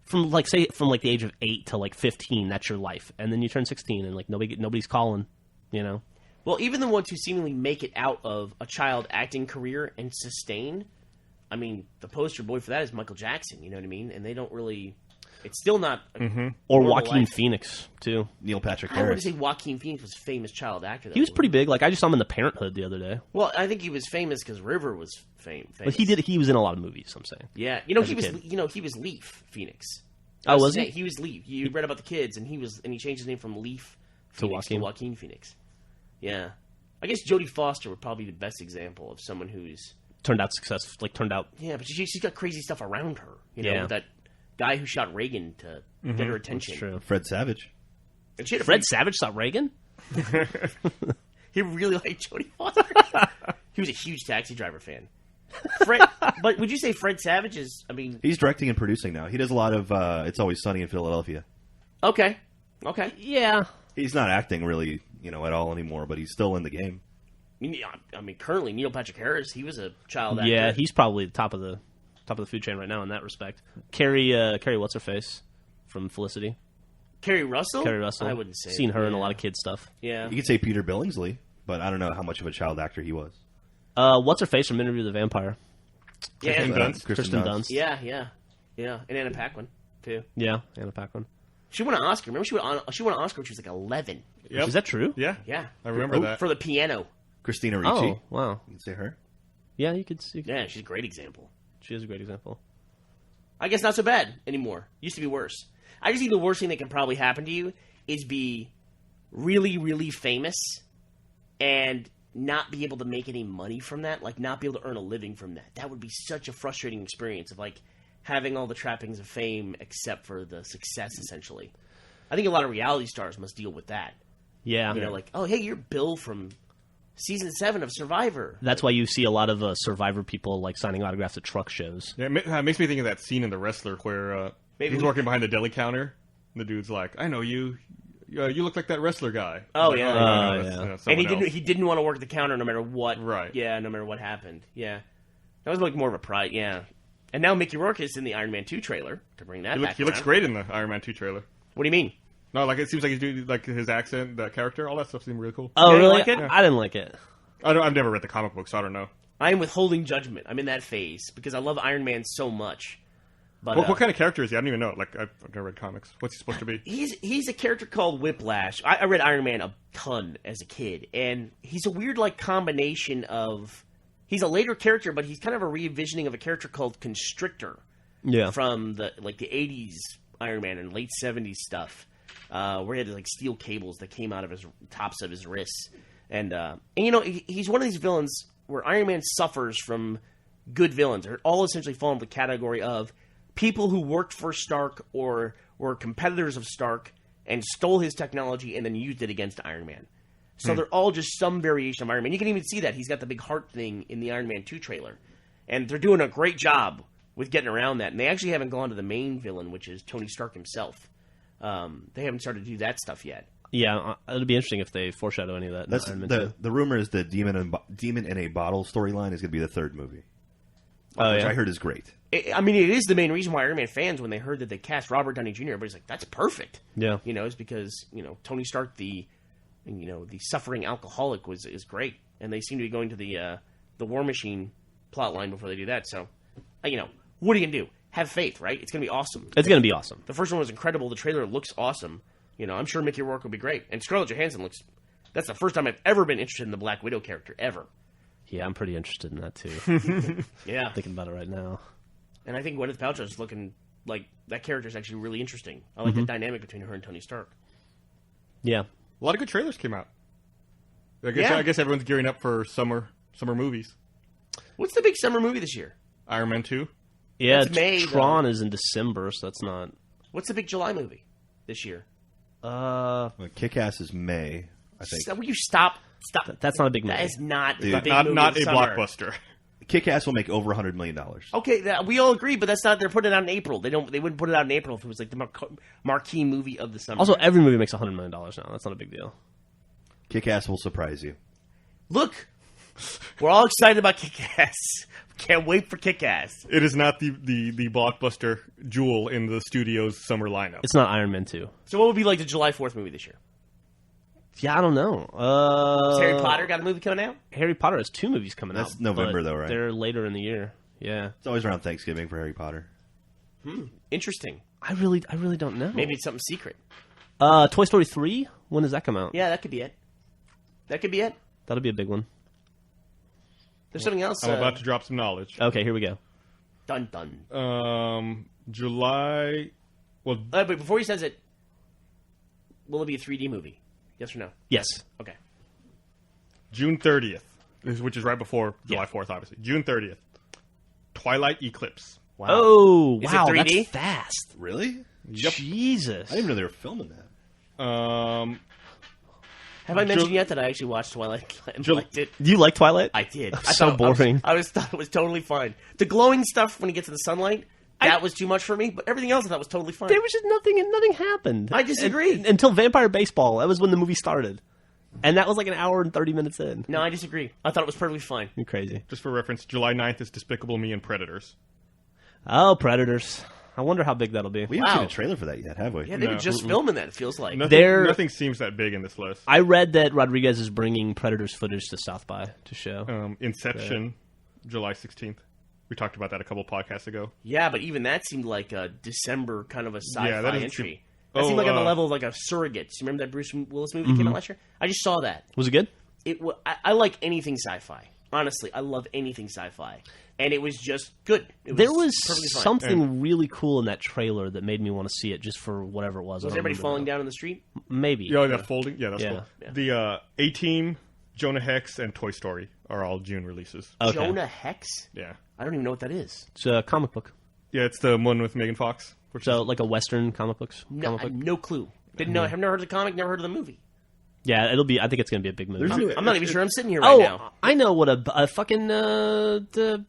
from the age of 8 to 15, that's your life, and then you turn 16 and nobody's calling, Well, even the ones who seemingly make it out of a child acting career and sustain, I mean, the poster boy for that is Michael Jackson. You know what I mean? And they don't really. It's still not. Or normal Joaquin life. Phoenix too. Neil Patrick I wouldn't Harris. say Joaquin Phoenix was a famous child actor. He was pretty big. I just saw him in The Parenthood the other day. Well, I think he was famous because River was famous. But he was in a lot of movies. I'm saying. Yeah, As he a was. kid. He was Leaf Phoenix. Oh, was his he? name. He was Leaf. You read about the kids, and he changed his name from Leaf To Phoenix Joaquin. to Joaquin Phoenix. Yeah, I guess Jodie Foster would probably be the best example of someone who's. Turned out successful. Turned out. Yeah, but she's got crazy stuff around her. Yeah. With that guy who shot Reagan to get her attention. True. Fred Savage. And she had a Fred Savage saw Reagan. He really liked Jodie Foster. He was a huge Taxi Driver fan. But would you say Fred Savage is? I mean, He's directing and producing now. He does a lot of It's Always Sunny in Philadelphia. okay. Yeah. He's not acting really, at all anymore, but he's still in the game. I mean, currently Neil Patrick Harris, he was a child actor. Yeah, he's probably the top of the food chain right now in that respect. Carrie, what's her face from Felicity? Kerry Russell. Carrie Russell. I wouldn't say. Seen her in a yeah. lot of kid stuff. Yeah. You could say Peter Billingsley, but I don't know how much of a child actor he was. What's her face from Interview with the Vampire? Yeah. Kristen Dunst. Kristen Dunst. Yeah. And Anna Paquin too. Yeah, Anna Paquin. She won an Oscar. Remember, she won an Oscar when she was 11. Yep. Is that true? Yeah. Yeah. I remember that. For the piano. Christina Ricci. Oh, wow. You can say her. Yeah, you could see. Yeah, she's a great example. She is a great example. I guess not so bad anymore. Used to be worse. I just think the worst thing that can probably happen to you is be really, really famous and not be able to make any money from that, not be able to earn a living from that. That would be such a frustrating experience of having all the trappings of fame except for the success, essentially. I think a lot of reality stars must deal with that. Yeah. Oh, hey, you're Bill from season 7 of Survivor. That's why you see a lot of Survivor people signing autographs at truck shows. Yeah, it makes me think of that scene in The Wrestler where Maybe he's we- working behind the deli counter. And the dude's like, "I know you. You look like that wrestler guy." Oh, He's like, yeah. no, Oh, that's, yeah. And someone else." he didn't want to work the counter no matter what. Right. Yeah, no matter what happened. Yeah. That was more of a pride, yeah. And now Mickey Rourke is in the Iron Man 2 trailer, to bring that back He looks around. great in the Iron Man 2 trailer. What do you mean? No, it seems like he's doing his accent, the character, all that stuff seemed really cool. Oh, Yeah, you really? like it? I didn't like it. I've never read the comic book, so I don't know. I am withholding judgment. I'm in that phase because I love Iron Man so much. But What kind of character is he? I don't even know. Like, I've never read comics. What's he supposed to be? he's a character called Whiplash. I read Iron Man a ton as a kid, and he's a weird like combination of. He's a later character, but he's kind of a re-envisioning of a character called Constrictor. Yeah. From the 80s Iron Man and late 70s stuff, where he had like steel cables that came out of his tops of his wrists, and he's one of these villains where Iron Man suffers from good villains. They're all essentially fall into the category of people who worked for Stark or were competitors of Stark and stole his technology and then used it against Iron Man. So they're all just some variation of Iron Man. You can even see that. He's got the big heart thing in the Iron Man 2 trailer. And they're doing a great job with getting around that. And they actually haven't gone to the main villain, which is Tony Stark himself. They haven't started to do that stuff yet. Yeah, it'll be interesting if they foreshadow any of that. That's the rumor is the Demon in a Bottle storyline is going to be the third movie. Which I heard is great. It is the main reason why Iron Man fans, when they heard that they cast Robert Downey Jr., everybody's like, that's perfect. Yeah. It's because, Tony Stark, the suffering alcoholic is great. And they seem to be going to the War Machine plotline before they do that. So, what are you going to do? Have faith, right? It's going to be awesome. It's going to be awesome. The first one was incredible. The trailer looks awesome. I'm sure Mickey Rourke will be great. And Scarlett Johansson that's the first time I've ever been interested in the Black Widow character, ever. Yeah, I'm pretty interested in that, too. Yeah. Thinking about it right now. And I think Gwyneth Paltrow's looking like that character is actually really interesting. I like the dynamic between her and Tony Stark. Yeah. A lot of good trailers came out. I guess everyone's gearing up for summer movies. What's the big summer movie this year? Iron Man 2. Yeah, That's May, Tron is in December, so that's not... What's the big July movie this year? Kick-Ass is May, I think. Will you stop? That's not a big movie. That is not Dude, a big movie Not of a the summer. blockbuster. Kick-Ass will make over $100 million. Okay, we all agree, but that's not. They're putting it out in April. They wouldn't put it out in April if it was like the marquee movie of the summer. Also, every movie makes $100 million now. That's not a big deal. Kick-Ass will surprise you. Look, we're all excited about Kick-Ass. Can't wait for Kick-Ass. It is not the blockbuster jewel in the studio's summer lineup. It's not Iron Man 2. So what would be like the July 4th movie this year? Yeah, I don't know. Has Harry Potter got a movie coming out? Harry Potter has 2 movies coming out. That's November, but though, right? They're later in the year. Yeah. It's always around Thanksgiving for Harry Potter. Interesting. I really don't know. Maybe it's something secret. Toy Story 3? When does that come out? Yeah, that could be it. That'll be a big one. There's something else. I'm about to drop some knowledge. Okay, here we go. Dun dun. July... Well, But before he says it, will it be a 3D movie? Yes or no? Yes. Okay. June 30th, which is right before July 4th, obviously. June 30th. Twilight Eclipse. Wow. Oh, Is it wow, 3D? that's fast. Really? Yep. Jesus. I didn't even know they were filming that. Have I mentioned yet that I actually watched Twilight and liked it? Do you like Twilight? I did. So boring. I thought it was totally fine. The glowing stuff when he gets in the sunlight, that was too much for me. But everything else I thought was totally fine. There was just nothing, and nothing happened. I disagree. Until Vampire Baseball. That was when the movie started. And that was like an hour and 30 minutes in. No, I disagree. I thought it was perfectly fine. You're crazy. Just for reference, July 9th is Despicable Me and Predators. Oh, Predators. I wonder how big that'll be. We haven't Wow. seen a trailer for that yet, have we? Yeah, they were just filming that, it feels like. Nothing seems that big in this list. I read that Rodriguez is bringing Predators footage to South by to show. Inception, July 16th. We talked about that a couple podcasts ago. Yeah, but even that seemed like a December kind of a sci-fi Yeah, that doesn't entry. seem- That seemed like on the level of like a Surrogates. You remember that Bruce Willis movie that came out last year? I just saw that. Was it good? I like anything sci-fi. Honestly, I love anything sci-fi. And it was just good. There was perfectly fine. something really cool in that trailer that made me want to see it just for whatever it was. Was everybody falling down in the street? Maybe. Yeah, that folding. Yeah, that's Yeah. cool. Yeah. The A-Team, Jonah Hex, and Toy Story are all June releases. Okay. Jonah Hex? Yeah. I don't even know what that is. It's a comic book. Yeah, it's the one with Megan Fox. Which So, like a Western comic book. No, I have no clue. Didn't know. I've never heard of the comic, never heard of the movie. Yeah, it'll be. I think it's going to be a big movie. I'm not even sure I'm sitting here right now. I know what a fucking the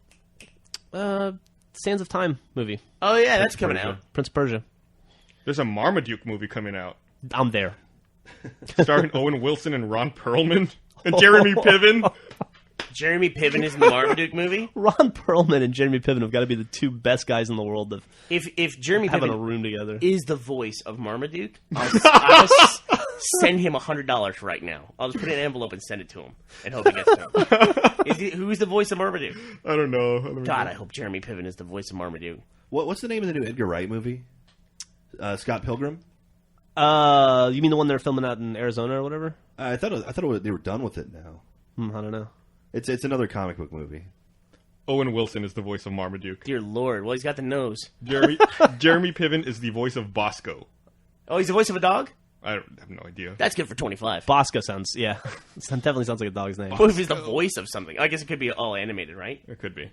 Sands of Time movie. Oh, yeah, that's coming out. Prince of Persia. There's a Marmaduke movie coming out, I'm there. starring Owen Wilson and Ron Perlman and Jeremy Piven. Jeremy Piven is in the Marmaduke movie? Ron Perlman and Jeremy Piven have got to be the two best guys in the world that If Jeremy have in a Piven room together. is the voice of Marmaduke, I'll Send him $100 right now. I'll just put it in an envelope and send it to him and hope he gets it. Who's the voice of Marmaduke? I don't know. God, I hope Jeremy Piven is the voice of Marmaduke. What's the name of the new Edgar Wright movie? Scott Pilgrim. You mean the one they're filming out in Arizona or whatever? I thought they were done with it now. I don't know. It's another comic book movie. Owen Wilson is the voice of Marmaduke. Dear Lord. Well, he's got the nose. Jeremy Piven is the voice of Bosco. Oh, he's the voice of a dog? I have no idea. That's good for 25. Bosco sounds, yeah. It definitely sounds like a dog's name. What if he's the voice of something? I guess it could be all animated, right? It could be.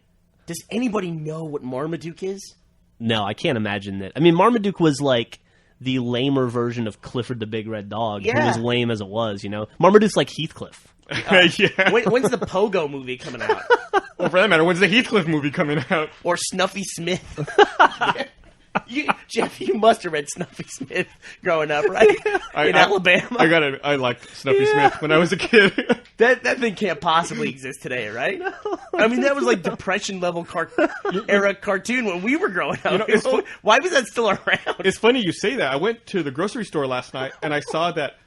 Does anybody know what Marmaduke is? No, I can't imagine that. I mean, Marmaduke was like the lamer version of Clifford the Big Red Dog. Yeah. Who was lame as it was, you know? Marmaduke's like Heathcliff. Yeah. When's the Pogo movie coming out? Well, for that matter, when's the Heathcliff movie coming out? Or Snuffy Smith? Jeff, you must have read Snuffy Smith growing up, right? In Alabama. I liked Snuffy Smith when I was a kid. That thing can't possibly exist today, right? No. I mean, that was like Depression level era cartoon when we were growing up. You know, why was that still around? It's funny you say that. I went to the grocery store last night and I saw that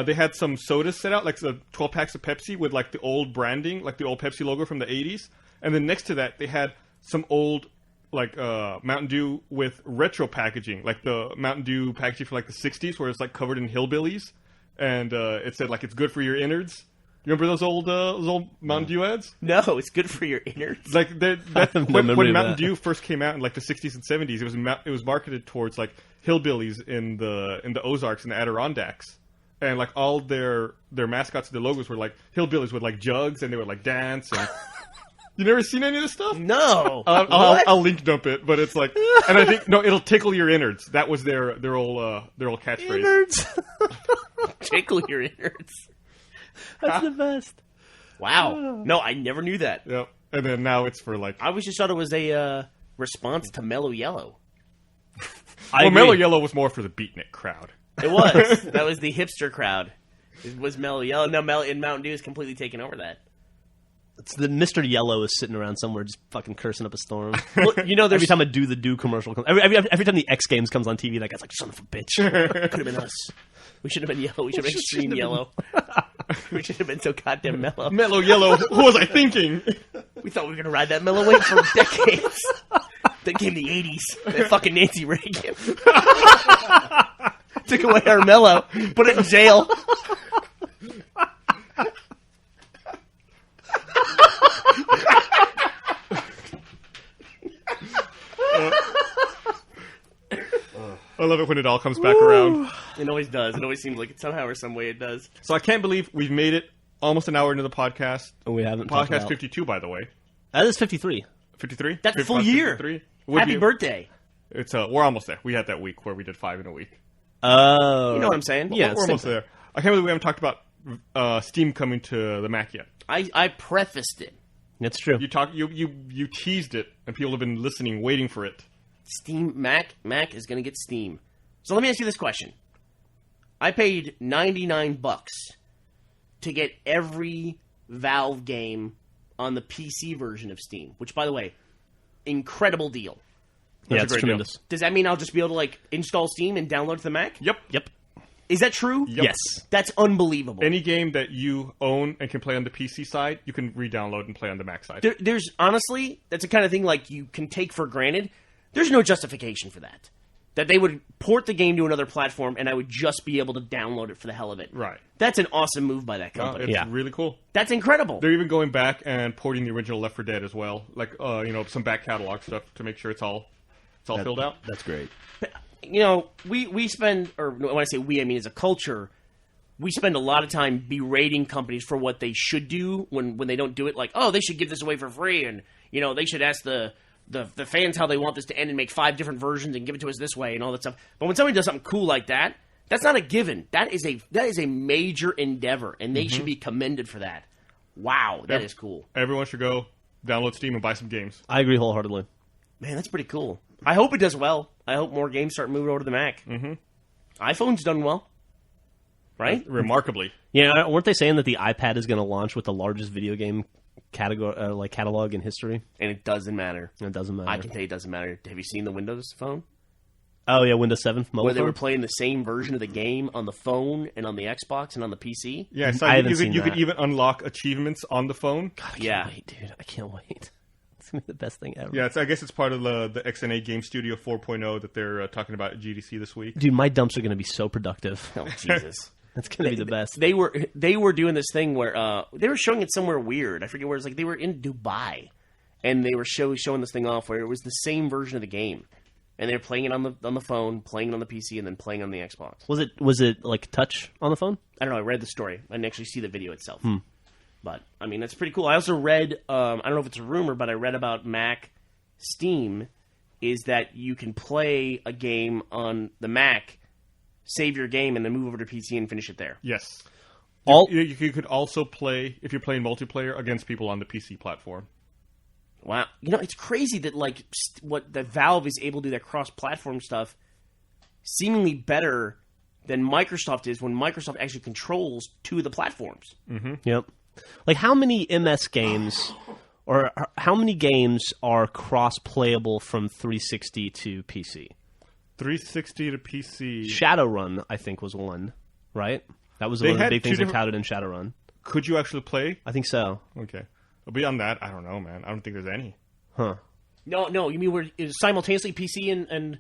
they had some sodas set out, like 12 packs of Pepsi with like the old branding, like the old Pepsi logo from the 80s. And then next to that, they had some old like Mountain Dew with retro packaging, like the Mountain Dew packaging for like the 60s where it's like covered in hillbillies. And it said like it's good for your innards. You remember those old Mountain Dew ads? No, it's good for your innards. Like when Mountain Dew first came out in like the 60s and 70s, it was marketed towards like hillbillies in the Ozarks and the Adirondacks, and like all their mascots, their logos were like hillbillies with like jugs, and they would like dance. And you never seen any of this stuff? No. I'll link dump it, but it's like, and I think it'll tickle your innards. That was their old catchphrase. Innards. Tickle your innards. That's the best. Wow. No, I never knew that. Yep. And then now it's for like... I always just thought it was a response to Mellow Yellow. Mellow Yellow was more for the beatnik crowd. It was. That was the hipster crowd. It was Mellow Yellow. No, Mountain Dew is completely taken over that. It's the Mr. Yellow is sitting around somewhere just fucking cursing up a storm. Well, you know, every time a Do the Do commercial comes... Every time the X Games comes on TV, that guy's like, son of a bitch. Could have been us. We should have been yellow. We should have been extreme yellow. We should have been so goddamn mellow. Mellow Yellow. What was I thinking? We thought we were going to ride that mellow wave for decades. Then came the 80s. That fucking Nancy Reagan. Took away our mellow. Put it in jail. I love it when it all comes back around. It always does. It always seems like it somehow or some way it does. So I can't believe we've made it almost an hour into the podcast. Oh, we haven't. Podcast 52, by the way. That is 53. 53? That's a full year. 53? Happy birthday. It's we're almost there. We had that week where we did 5 in a week. Oh. You know what I'm saying? Yeah, we're almost there. I can't believe we haven't talked about Steam coming to the Mac yet. I prefaced it. That's true. You teased it, and people have been listening, waiting for it. Steam Mac is going to get Steam. So let me ask you this question. I paid $99 to get every Valve game on the PC version of Steam, which, by the way, incredible deal. Yeah, That's it's a great tremendous. deal. Does that mean I'll just be able to like install Steam and download to the Mac? Yep. Is that true? Yep. Yes. That's unbelievable. Any game that you own and can play on the PC side, you can re-download and play on the Mac side. There's honestly, that's the kind of thing like you can take for granted. There's no justification for that. That they would port the game to another platform and I would just be able to download it for the hell of it. Right. That's an awesome move by that company. It's really cool. That's incredible. They're even going back and porting the original Left 4 Dead as well, like some back catalog stuff to make sure it's all filled out. That's great. You know, we spend, or when I say we, I mean as a culture, we spend a lot of time berating companies for what they should do when they don't do it. Like, oh, they should give this away for free, and they should ask the fans how they want this to end and make 5 different versions and give it to us this way and all that stuff. But when somebody does something cool like that, that's not a given. That is a major endeavor, and they should be commended for that. Wow, that is cool. Everyone should go download Steam and buy some games. I agree wholeheartedly. Man, that's pretty cool. I hope it does well. I hope more games start moving over to the Mac. Mm-hmm. iPhone's done well, right? Remarkably. Yeah, weren't they saying that the iPad is going to launch with the largest video game catalog in history? And it doesn't matter. It doesn't matter. I can tell you it doesn't matter. Have you seen the Windows phone? Oh yeah, Windows 7 mobile where they phone? were playing the same version of the game on the phone and on the Xbox and on the PC. Yeah, so I haven't you seen could that. even unlock achievements on the phone. Yeah. Wait, dude, I can't wait. It's gonna be the best thing ever. Yeah, I guess it's part of the XNA Game Studio 4.0 that they're talking about at GDC this week. Dude, my dumps are gonna be so productive. Oh Jesus. That's gonna be the best. They were doing this thing where they were showing it somewhere weird. I forget where. It's like they were in Dubai, and they were showing this thing off where it was the same version of the game, and they were playing it on the phone, playing it on the PC, and then playing on the Xbox. Was it like touch on the phone? I don't know. I read the story. I didn't actually see the video itself. But I mean, that's pretty cool. I also read. I don't know if it's a rumor, but I read about Mac Steam is that you can play a game on the Mac, save your game, and then move over to PC and finish it there. Yes. All You could also play, if you're playing multiplayer, against people on the PC platform. Wow, it's crazy that what that Valve is able to do that cross-platform stuff, seemingly better than Microsoft is when Microsoft actually controls two of the platforms. Yep. Like how many MS games or how many games are cross-playable from 360 to PC? 360 to PC. Shadowrun, I think, was one, right? That was They one of the had big two things they different- touted in Shadowrun. Could you actually play? I think so. Okay. But beyond that, I don't know, man. I don't think there's any. Huh. No, you mean we're simultaneously PC and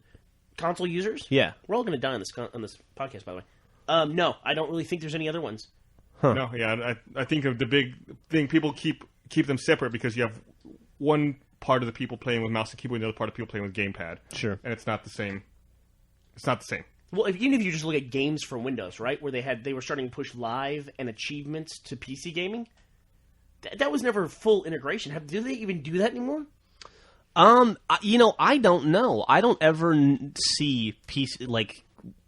console users? Yeah. We're all going to die on this podcast, by the way. No, I don't really think there's any other ones. No, yeah, I think of the big thing. People keep them separate because you have one part of the people playing with mouse and keyboard, and the other part of people playing with gamepad. Sure. And it's not the same. It's not the same. Well, even if you just look at games for Windows, right, where they were starting to push live and achievements to PC gaming, that was never full integration. Do they even do that anymore? I don't know. I don't ever see PC like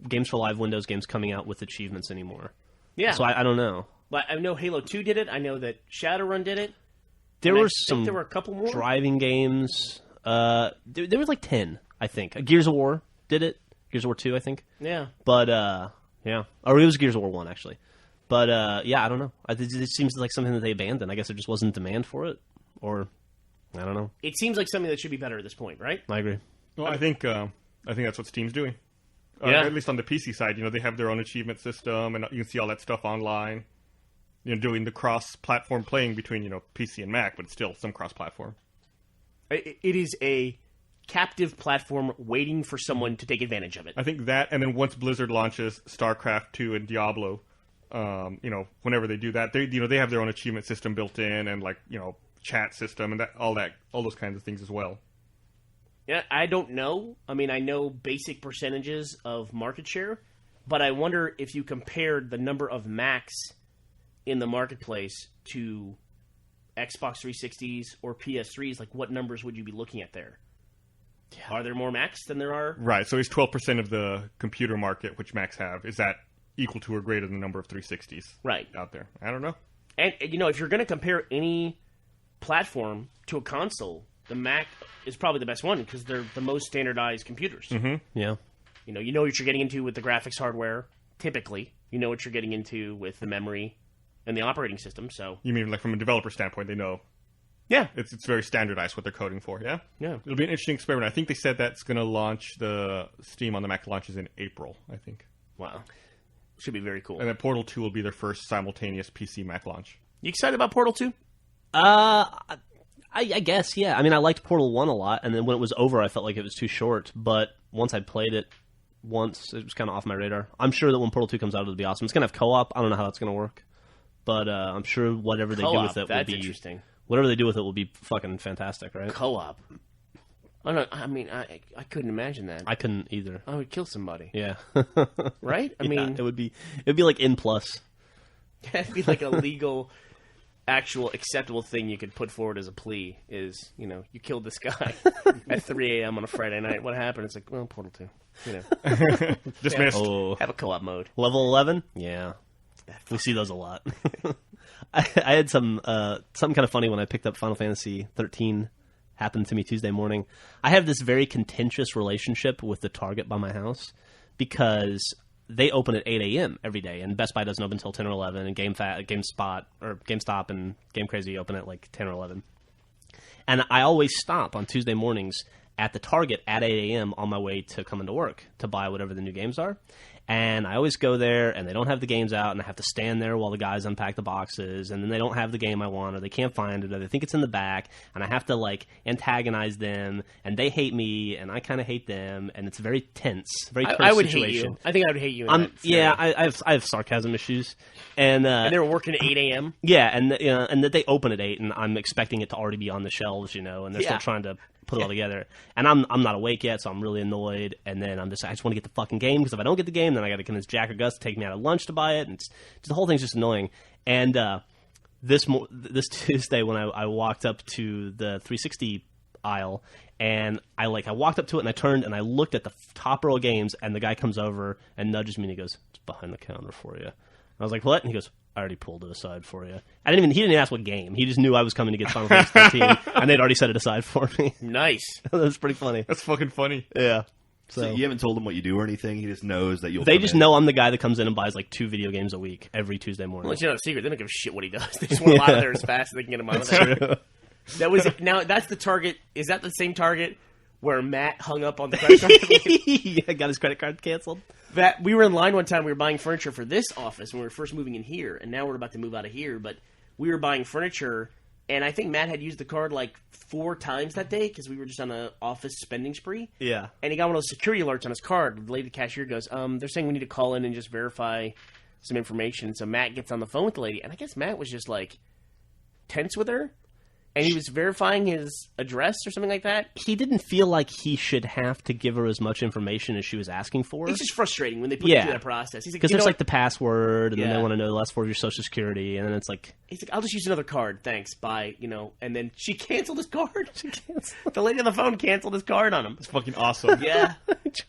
games for live Windows games coming out with achievements anymore. Yeah. So I don't know. But I know Halo 2 did it. I know that Shadowrun did it. There And I were think some there were a couple more. driving games. There was like 10, I think. Gears of War did it. Gears of War 2, I think. Yeah. But yeah, or it was Gears of War 1 actually. But yeah, I don't know. It seems like something that they abandoned. I guess there just wasn't demand for it, or I don't know. It seems like something that should be better at this point, right? I agree. Well, I think that's what Steam's doing. Yeah. At least on the PC side, they have their own achievement system, and you can see all that stuff online. Doing the cross-platform playing between PC and Mac, but it's still some cross-platform. It is a captive platform waiting for someone to take advantage of it. I think that, and then once Blizzard launches StarCraft 2 and Diablo, whenever they do that, they have their own achievement system built in, and chat system and all those kinds of things as well. Yeah, I don't know. I mean, I know basic percentages of market share, but I wonder if you compared the number of Macs in the marketplace to Xbox 360s or PS3s, like what numbers would you be looking at there? Yeah. Are there more Macs than there are? Right, so it's 12% of the computer market, which Macs have. Is that equal to or greater than the number of 360s out there? I don't know. And, if you're going to compare any platform to a console, the Mac is probably the best one because they're the most standardized computers. Mm-hmm. Yeah. You know what you're getting into with the graphics hardware, typically. You know what you're getting into with the memory and the operating system, so... You mean from a developer standpoint, they know... Yeah. It's very standardized what they're coding for, yeah? Yeah. It'll be an interesting experiment. I think they said that's going to launch the Steam on the Mac launches in April, I think. Wow. Should be very cool. And then Portal 2 will be their first simultaneous PC Mac launch. You excited about Portal 2? I guess, yeah. I mean, I liked Portal 1 a lot, and then when it was over, I felt like it was too short. But once I played it once, it was kind of off my radar. I'm sure that when Portal 2 comes out, it'll be awesome. It's going to have co-op. I don't know how that's going to work. But I'm sure whatever they do with it will be... interesting. Whatever they do with it will be fucking fantastic, right? Co-op. I mean, I couldn't imagine that. I couldn't either. I would kill somebody. Yeah. Right? I Yeah, mean... it'd be like N+. It'd be like a legal... actual acceptable thing you could put forward as a plea is, you killed this guy at 3 a.m. on a Friday night. What happened? It's like, well, Portal 2. Dismissed. Oh. Have a co-op mode. Level 11? Yeah. We see those a lot. I had something kind of funny when I picked up Final Fantasy 13. Happened to me Tuesday morning. I have this very contentious relationship with the Target by my house because they open at 8 a.m. every day, and Best Buy doesn't open until 10 or 11, and GameStop and Game Crazy open at like 10 or 11. And I always stop on Tuesday mornings at the Target at 8 a.m. on my way to coming to work to buy whatever the new games are. And I always go there, and they don't have the games out, and I have to stand there while the guys unpack the boxes, and then they don't have the game I want, or they can't find it, or they think it's in the back, and I have to, like, antagonize them, and they hate me, and I kind of hate them, and it's very tense, very close I would situation. hate you. I think I would hate you in that Yeah, scenario. I have sarcasm issues. And they were working at 8 a.m.? yeah, and that they open at 8, and I'm expecting it to already be on the shelves, and they're still trying to put it all together. And I'm not awake yet, so I'm really annoyed. And then I just want to get the fucking game, because if I don't get the game, then I got to convince Jack or Gus to take me out at lunch to buy it, and the whole thing's just annoying. And this Tuesday, when I walked up to the 360 aisle, and I walked up to it, and I turned and I looked at the top row of games, and the guy comes over and nudges me, and he goes, "It's behind the counter for you." I was like, "What?" And he goes, "I already pulled it aside for you." He didn't even ask what game. He just knew I was coming to get Final Fantasy 13, and they'd already set it aside for me. Nice. That's pretty funny. That's fucking funny. Yeah. So you haven't told him what you do or anything. He just knows that you'll. They just know I'm the guy that comes in and buys like 2 video games a week every Tuesday morning. Well, it's not a secret. They don't give a shit what he does. They just want him out of there as fast as they can get him out of there. Now that's the Target. Is that the same Target where Matt hung up on the credit card? Yeah, got his credit card canceled. That we were in line one time. We were buying furniture for this office when we were first moving in here, and now we're about to move out of here. But we were buying furniture, and I think Matt had used the card like 4 times that day because we were just on an office spending spree. Yeah, and he got one of those security alerts on his card. The lady cashier goes, "They're saying we need to call in and just verify some information." So Matt gets on the phone with the lady, and I guess Matt was just like tense with her. And he was verifying his address or something like that. He didn't feel like he should have to give her as much information as she was asking for. It's just frustrating when they put you through that process. He's like, because there's like the password, and then they want to know the last 4 of your social security, and then it's like... He's like, "I'll just use another card, thanks, bye," and then she canceled his card. The lady on the phone canceled his card on him. It's fucking awesome. Yeah.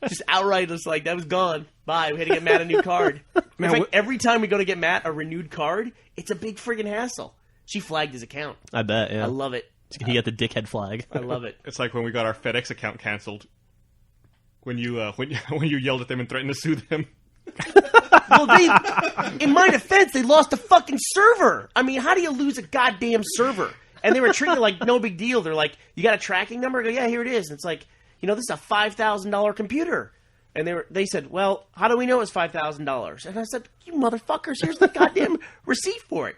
Just outright, just like, that was gone. Bye, we had to get Matt a new card. In fact, every time we go to get Matt a renewed card, it's a big friggin' hassle. She flagged his account. I bet, yeah. I love it. He got the dickhead flag. I love it. It's like when we got our FedEx account canceled. When you yelled at them and threatened to sue them. Well, in my defense, they lost a fucking server. I mean, how do you lose a goddamn server? And they were treating it like no big deal. They're like, "You got a tracking number?" I go, "Yeah, here it is." And it's like, this is a $5,000 computer. And they said, "Well, how do we know it's $5,000? And I said, "You motherfuckers, here's the goddamn receipt for it."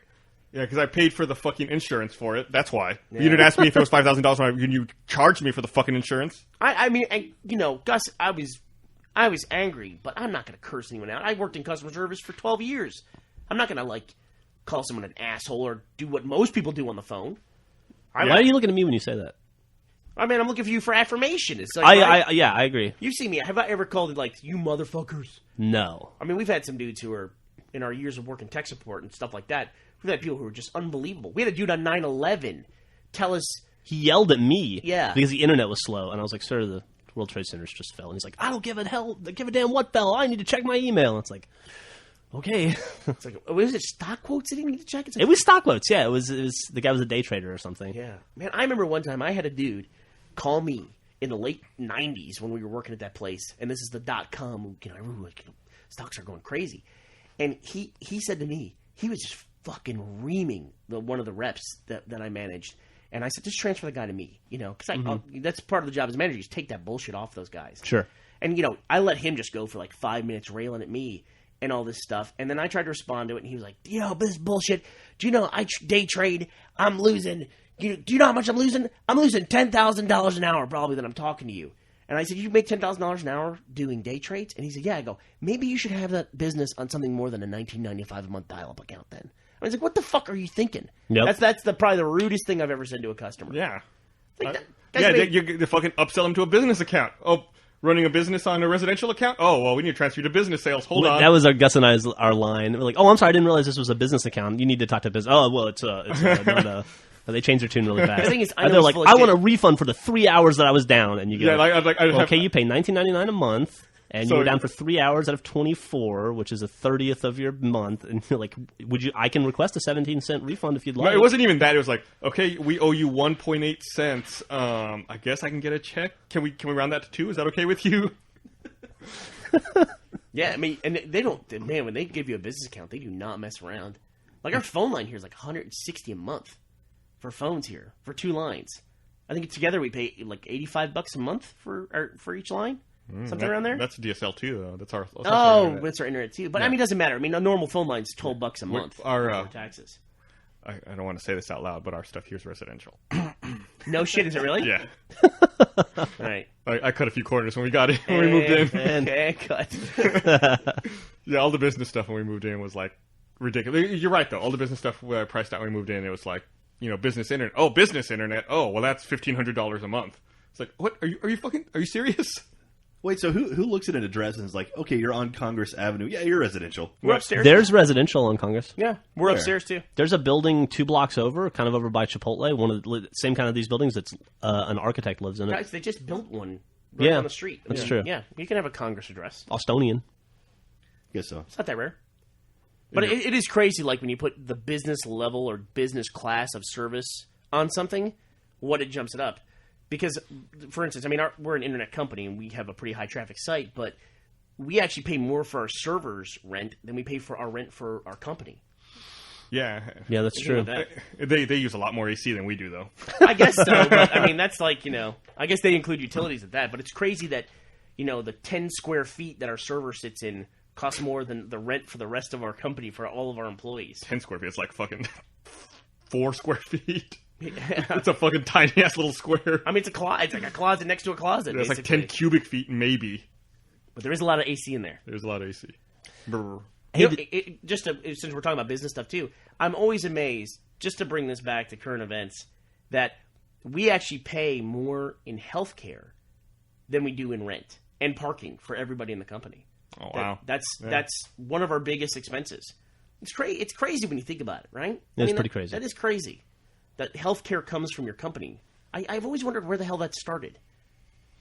Yeah, because I paid for the fucking insurance for it. That's why. Yeah. You didn't ask me if it was $5,000 when you charged me for the fucking insurance. I mean, Gus, I was angry, but I'm not going to curse anyone out. I worked in customer service for 12 years. I'm not going to, call someone an asshole or do what most people do on the phone. Why are you looking at me when you say that? I mean, I'm looking for you for affirmation. It's like, I agree. You've seen me. Have I ever called it, "you motherfuckers"? No. I mean, we've had some dudes who are, in our years of working tech support and stuff like that, we've had people who were just unbelievable. We had a dude on 9/11 tell us... He yelled at me Yeah. because the internet was slow, and I was like, "Sir, the World Trade Centers just fell." And he's like, "I don't give a damn what fell. I need to check my email." And it's like, okay. It's like, was it stock quotes that he needed to check? It's like, it was stock quotes, yeah. It was the guy was a day trader or something. Yeah. Man, I remember one time I had a dude call me in the late 90s when we were working at that place, and this is the .com, stocks are going crazy. And he said to me, he was just fucking reaming one of the reps that I managed. And I said, "Just transfer the guy to me," because that's part of the job as a manager. You just take that bullshit off those guys. Sure. And, I let him just go for like 5 minutes railing at me and all this stuff. And then I tried to respond to it, and he was like, "This is bullshit. Do you know I day trade? I'm losing. Do you know how much I'm losing? I'm losing $10,000 an hour probably that I'm talking to you." And I said, "You make $10,000 an hour doing day trades?" And he said, "Yeah." I go, "Maybe you should have that business on something more than a $19.95 a month dial-up account then." I was like, "What the fuck are you thinking?" Yep. That's probably the rudest thing I've ever said to a customer. Yeah. You fucking upsell them to a business account. Oh, running a business on a residential account? Oh, well, we need to transfer you to business sales. Hold on. That was Gus and our line. We're like, "Oh, I'm sorry, I didn't realize this was a business account. You need to talk to business." "Oh, well, it's no. They changed their tune really fast. The thing is, they're like, "I want a refund for the 3 hours that I was down." And you go, "Okay, you pay $19.99 a month, and you were down for 3 hours out of 24, which is a 30th of your month." And you're like, I can request a 17-cent refund if you'd like." No, it wasn't even that. It was like, "Okay, we owe you 1.8 cents. I guess I can get a check. Can we round that to 2? Is that okay with you?" Yeah, I mean, and they don't, man, when they give you a business account, they do not mess around. Like, our phone line here is like $160 a month for phones here, for 2 lines. I think together we pay like $85 a month for each line, something around there. That's DSL too, though. That's our That's our internet too. But I mean, it doesn't matter. I mean, a normal phone line's $12 a month our for taxes. I don't want to say this out loud, but our stuff here's residential. No shit, is it really? Yeah. All right. I cut a few corners when we got in, when we moved in. Okay, cut. Yeah, all the business stuff when we moved in was like ridiculous. You're right though. All the business stuff I priced out when we moved in, it was like, business internet. Oh, business internet. Oh, well, that's $1,500 a month. It's like, what? Are you serious? Wait, so who looks at an address and is like, okay, you're on Congress Avenue. Yeah, you're residential. We're upstairs. There's residential on Congress. Yeah, we're upstairs too. There's a building 2 blocks over, kind of over by Chipotle. One of the same kind of these buildings. That's an architect lives in it. Guys, they just built one right down the street. That's true. Yeah, you can have a Congress address. Austonian. Guess so. It's not that rare. But it is crazy, like, when you put the business level or business class of service on something, what it jumps it up. Because, for instance, I mean, we're an internet company, and we have a pretty high-traffic site, but we actually pay more for our servers' rent than we pay for our rent for our company. Yeah. Yeah, that's true. They use a lot more AC than we do, though. I guess so, but, I mean, that's like, I guess they include utilities at that, but it's crazy that, the 10 square feet that our server sits in costs more than the rent for the rest of our company for all of our employees. 10 square feet. It's like fucking 4 square feet. It's a fucking tiny ass little square. I mean, it's like a closet next to a closet. It's like 10 cubic feet, maybe. But there is a lot of AC in there. There's a lot of AC. Since we're talking about business stuff too, I'm always amazed, just to bring this back to current events, that we actually pay more in healthcare than we do in rent and parking for everybody in the company. Oh, wow. That's one of our biggest expenses. It's crazy when you think about it, right? It's pretty crazy. That is crazy. That healthcare comes from your company. I've always wondered where the hell that started.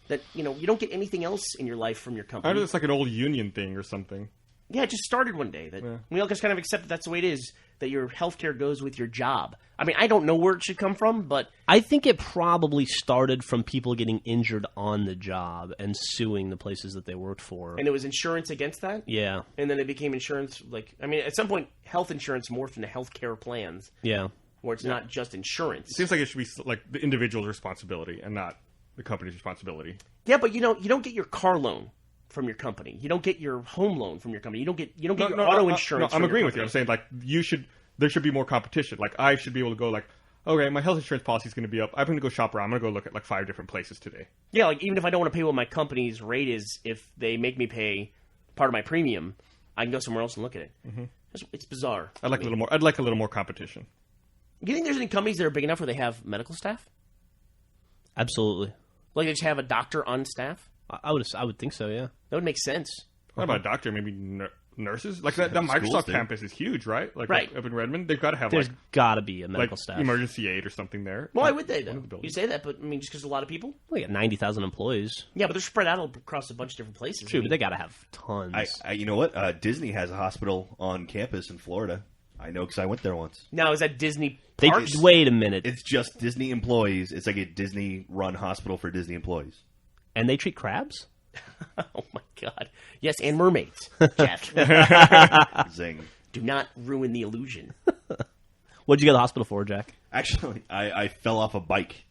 That, you don't get anything else in your life from your company. I know it's like an old union thing or something. Yeah, it just started one day. That we all just kind of accept that's the way it is, that your healthcare goes with your job. I mean, I don't know where it should come from, but I think it probably started from people getting injured on the job and suing the places that they worked for. And it was insurance against that? Yeah. And then it became insurance, at some point, health insurance morphed into healthcare plans. Yeah. Where it's not just insurance. It seems like it should be like the individual's responsibility and not the company's responsibility. Yeah, but you don't get your car loan from your company. You don't get your home loan from your company. You don't get your auto insurance. No, I'm agreeing with you. I'm saying there should be more competition. Like I should be able to go like, okay, my health insurance policy is going to be up. I'm going to go shop around. I'm going to go look at like 5 different places today. Yeah, like even if I don't want to pay what my company's rate is, if they make me pay part of my premium, I can go somewhere else and look at it. Mm-hmm. It's bizarre. I'd like a little more competition. Do you think there's any companies that are big enough where they have medical staff? Absolutely. Like they just have a doctor on staff? I would think so, yeah. That would make sense. What about a doctor? Maybe nurses? Like that Microsoft campus is huge, right? Like right. Up in Redmond, they've got to have There's got to be a medical staff. Emergency aid or something there. Why would they, though? You say that, but I mean, just because a lot of people? We got 90,000 employees. Yeah, but they're spread out across a bunch of different places. True, but they got to have tons. You know what? Disney has a hospital on campus in Florida. I know because I went there once. Now, is that Disney Parks? Wait a minute. It's just Disney employees. It's like a Disney-run hospital for Disney employees. And they treat crabs? Oh, my God. Yes, and mermaids, Jeff. Zing. Do not ruin the illusion. What'd you go to the hospital for, Jack? Actually, I fell off a bike.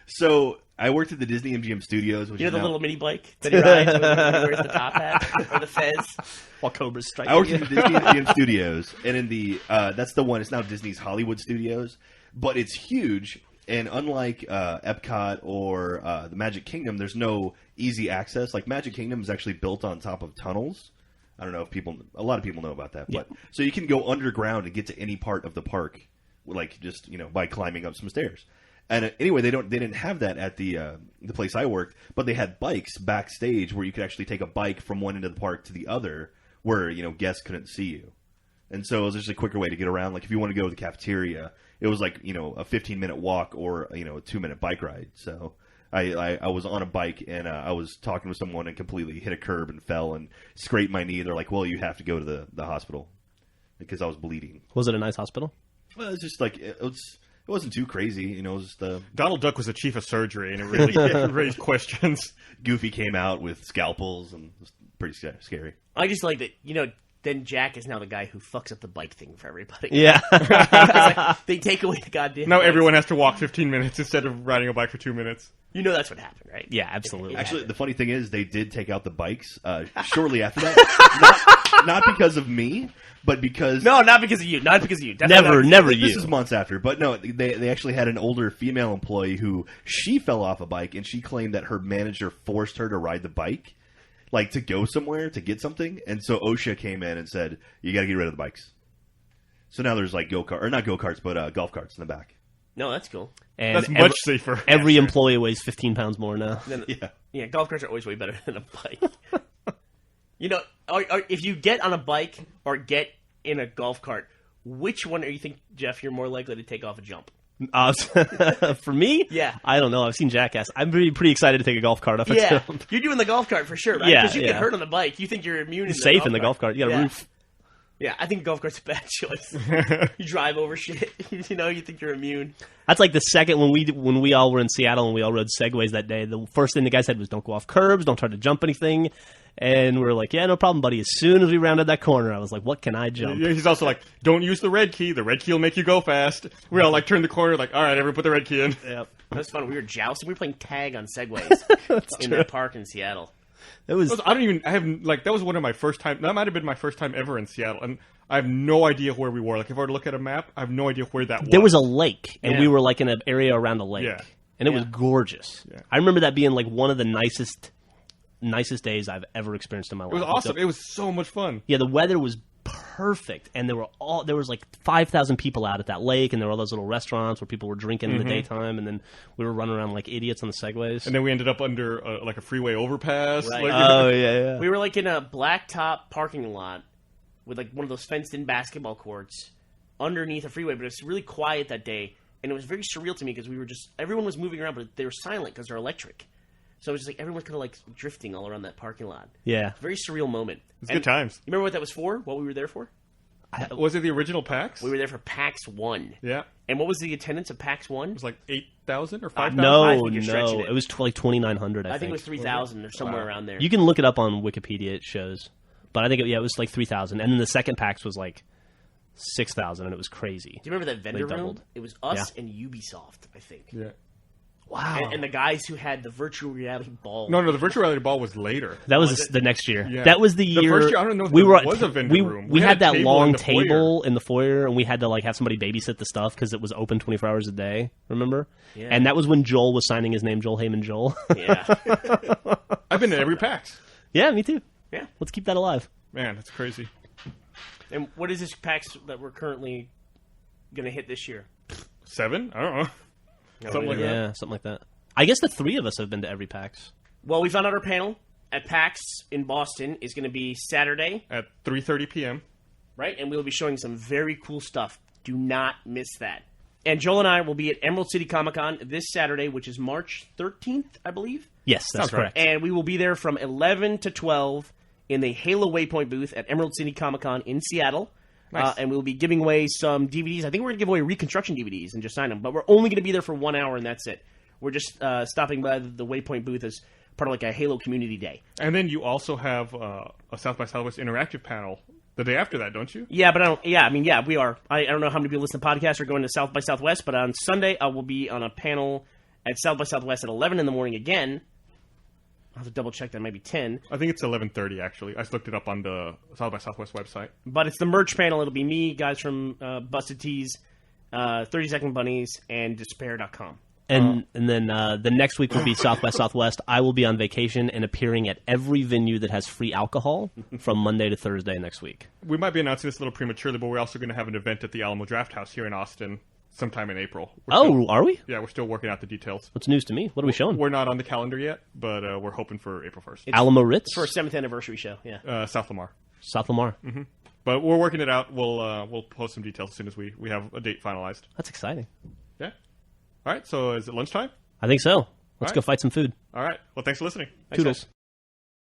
So I worked at the Disney MGM Studios. Which you know is the now, little mini bike that he rides when he wears the top hat or the fez while Cobra's striking. I worked at the Disney MGM Studios, and in the that's the one. It's now Disney's Hollywood Studios, but it's huge. And unlike Epcot or the Magic Kingdom, there's no easy access. Like Magic Kingdom is actually built on top of tunnels. I don't know if a lot of people know about that. But so you can go underground and get to any part of the park, like just by climbing up some stairs. And anyway, they didn't have that at the place I worked, but they had bikes backstage where you could actually take a bike from one end of the park to the other, where guests couldn't see you. And so it was just a quicker way to get around. Like if you want to go to the cafeteria, it was like a 15-minute walk or a 2-minute bike ride. So I was on a bike and I was talking with someone and completely hit a curb and fell and scraped my knee. They're like, "Well, you have to go to the hospital," because I was bleeding. Was it a nice hospital? Well, it's just like it wasn't too crazy, It was just Donald Duck was the chief of surgery, and it really raised questions. Goofy came out with scalpels, and it was pretty scary. I just like that, then Jack is now the guy who fucks up the bike thing for everybody. Yeah. Like, they take away the goddamn. Now bikes. everyone has to walk 15 minutes instead of riding a bike for 2 minutes. You know that's what happened, right? Yeah, absolutely. Actually, the funny thing is, they did take out the bikes shortly after that. not because of me, but because No, not because of you. Not because of you. Definitely Never not. you. this is months after. But no, they actually had an older female employee who she fell off a bike, and she claimed that her manager forced her to ride the bike, like to go somewhere to get something. And so OSHA came in and said, "You got to get rid of the bikes." So now there's like golf carts, but golf carts in the back. No, that's cool. And That's much safer. Every employee weighs 15 pounds more now. Yeah. Golf carts are always way better than a bike. You know, if you get on a bike or get in a golf cart, which one do you think, Jeff, you're more likely to take off a jump? For me, Yeah. I don't know. I've seen Jackass. I'm pretty excited to take a golf cart off a Yeah, jump. you're doing the golf cart for sure, right? Yeah, Because you get yeah. hurt on the bike. You think you're immune. You're safe in the golf cart. You got a Yeah. roof. Yeah, I think golf cart's a bad choice. You drive over shit. You know, you think you're immune. That's like the second when we all were in Seattle and we all rode Segways that day. The first thing the guy said was, "Don't go off curbs. Don't try to jump anything." And we were like, "Yeah, no problem, buddy." As soon as we rounded that corner, I was like, "What can I jump?" Yeah, he's also like, don't use the red key. The red key will make you go fast. We all like turn the corner, like, all right, everyone put the red key in. Yep. That was fun. We were jousting. We were playing tag on Segways in that park in Seattle. It was. That was one of my first time. That might have been my first time ever in Seattle, and I have no idea where we were. Like, if I were to look at a map, I have no idea where that was. There was a lake, and Yeah. we were like in an area around a lake, Yeah. and it was gorgeous. Yeah. I remember that being like one of the nicest days I've ever experienced in my life. It was awesome. It was so much fun. Yeah, the weather was perfect, and there was like 5,000 people out at that lake, and there were all those little restaurants where people were drinking in the daytime, and then we were running around like idiots on the Segways. And then we ended up under like a freeway overpass. Right. Like, Oh yeah. We were like in a blacktop parking lot with like one of those fenced-in basketball courts underneath a freeway, but it was really quiet that day, and it was very surreal to me because everyone was moving around, but they were silent because they're electric. So it was just like everyone's kind of like drifting all around that parking lot. Yeah. Very surreal moment. It's good times. You remember what that was for? What we were there for? Was it the original PAX? We were there for PAX 1. Yeah. And what was the attendance of PAX 1? It was like 8,000 or 5,000? No, I think you're stretching it. it was like 2,900. I think it was 3,000 or somewhere around there. You can look it up on Wikipedia. It shows, but I think it was like 3,000, and then the second PAX was like 6,000, and it was crazy. Do you remember that vendor They room? doubled. It was us and Ubisoft, I think. Yeah. Wow. And the guys who had the virtual reality ball. No, the virtual reality ball was later. That was Was it? the next year. Yeah. That was the The year. first year, I don't know if we there were was a vendor we, room. We We had had a that table long in the foyer. table in the foyer, and we had to like have somebody babysit the stuff because it was open 24 hours a day. Remember? Yeah. And that was when Joel was signing his name, Joel Heyman Joel. Yeah. I've been to every PAX. Yeah, me too. Yeah. Let's keep that alive. Man, that's crazy. And what is this PAX that we're currently going to hit this year? 7? I don't know. Something like that. Yeah, something like that. I guess the three of us have been to every PAX. Well, we found out our panel at PAX in Boston is going to be Saturday, At 3:30 p.m. right? And we'll be showing some very cool stuff. Do not miss that. And Joel and I will be at Emerald City Comic Con this Saturday, which is March 13th, I believe. Yes, that's Sounds right. correct. And we will be there from 11 to 12 in the Halo Waypoint booth at Emerald City Comic Con in Seattle. Nice. And we'll be giving away some DVDs. I think we're going to give away Reconstruction DVDs and just sign them. But we're only going to be there for 1 hour, and that's it. We're just stopping by the Waypoint booth as part of like a Halo community day. And then you also have a South by Southwest interactive panel the day after that, don't you? Yeah, but I don't. Yeah, I mean, yeah, we are. I don't know how many people listen to podcasts or going to South by Southwest, but on Sunday I will be on a panel at South by Southwest at 11 in the morning again. I'll have to double check that. Maybe 10. I think it's 11:30 actually. I just looked it up on the South by Southwest website. But it's the merch panel. It'll be me, guys from Busted Tees, 30 Second Bunnies, and Despair.com. And then the next week will be South by Southwest. I will be on vacation and appearing at every venue that has free alcohol from Monday to Thursday next week. We might be announcing this a little prematurely, but we're also going to have an event at the Alamo Draft House here in Austin sometime in April. Are we? Yeah, we're still working out the details. What's news to me? What are we showing? We're not on the calendar yet, but we're hoping for April 1st. Alamo Ritz? For a 7th anniversary show, yeah. South Lamar. South Lamar. But we're working it out. We'll post some details as soon as we have a date finalized. That's exciting. Yeah. All right, so is it lunchtime? I think so. Let's right. go fight some food. All right. Well, thanks for listening. Toodles.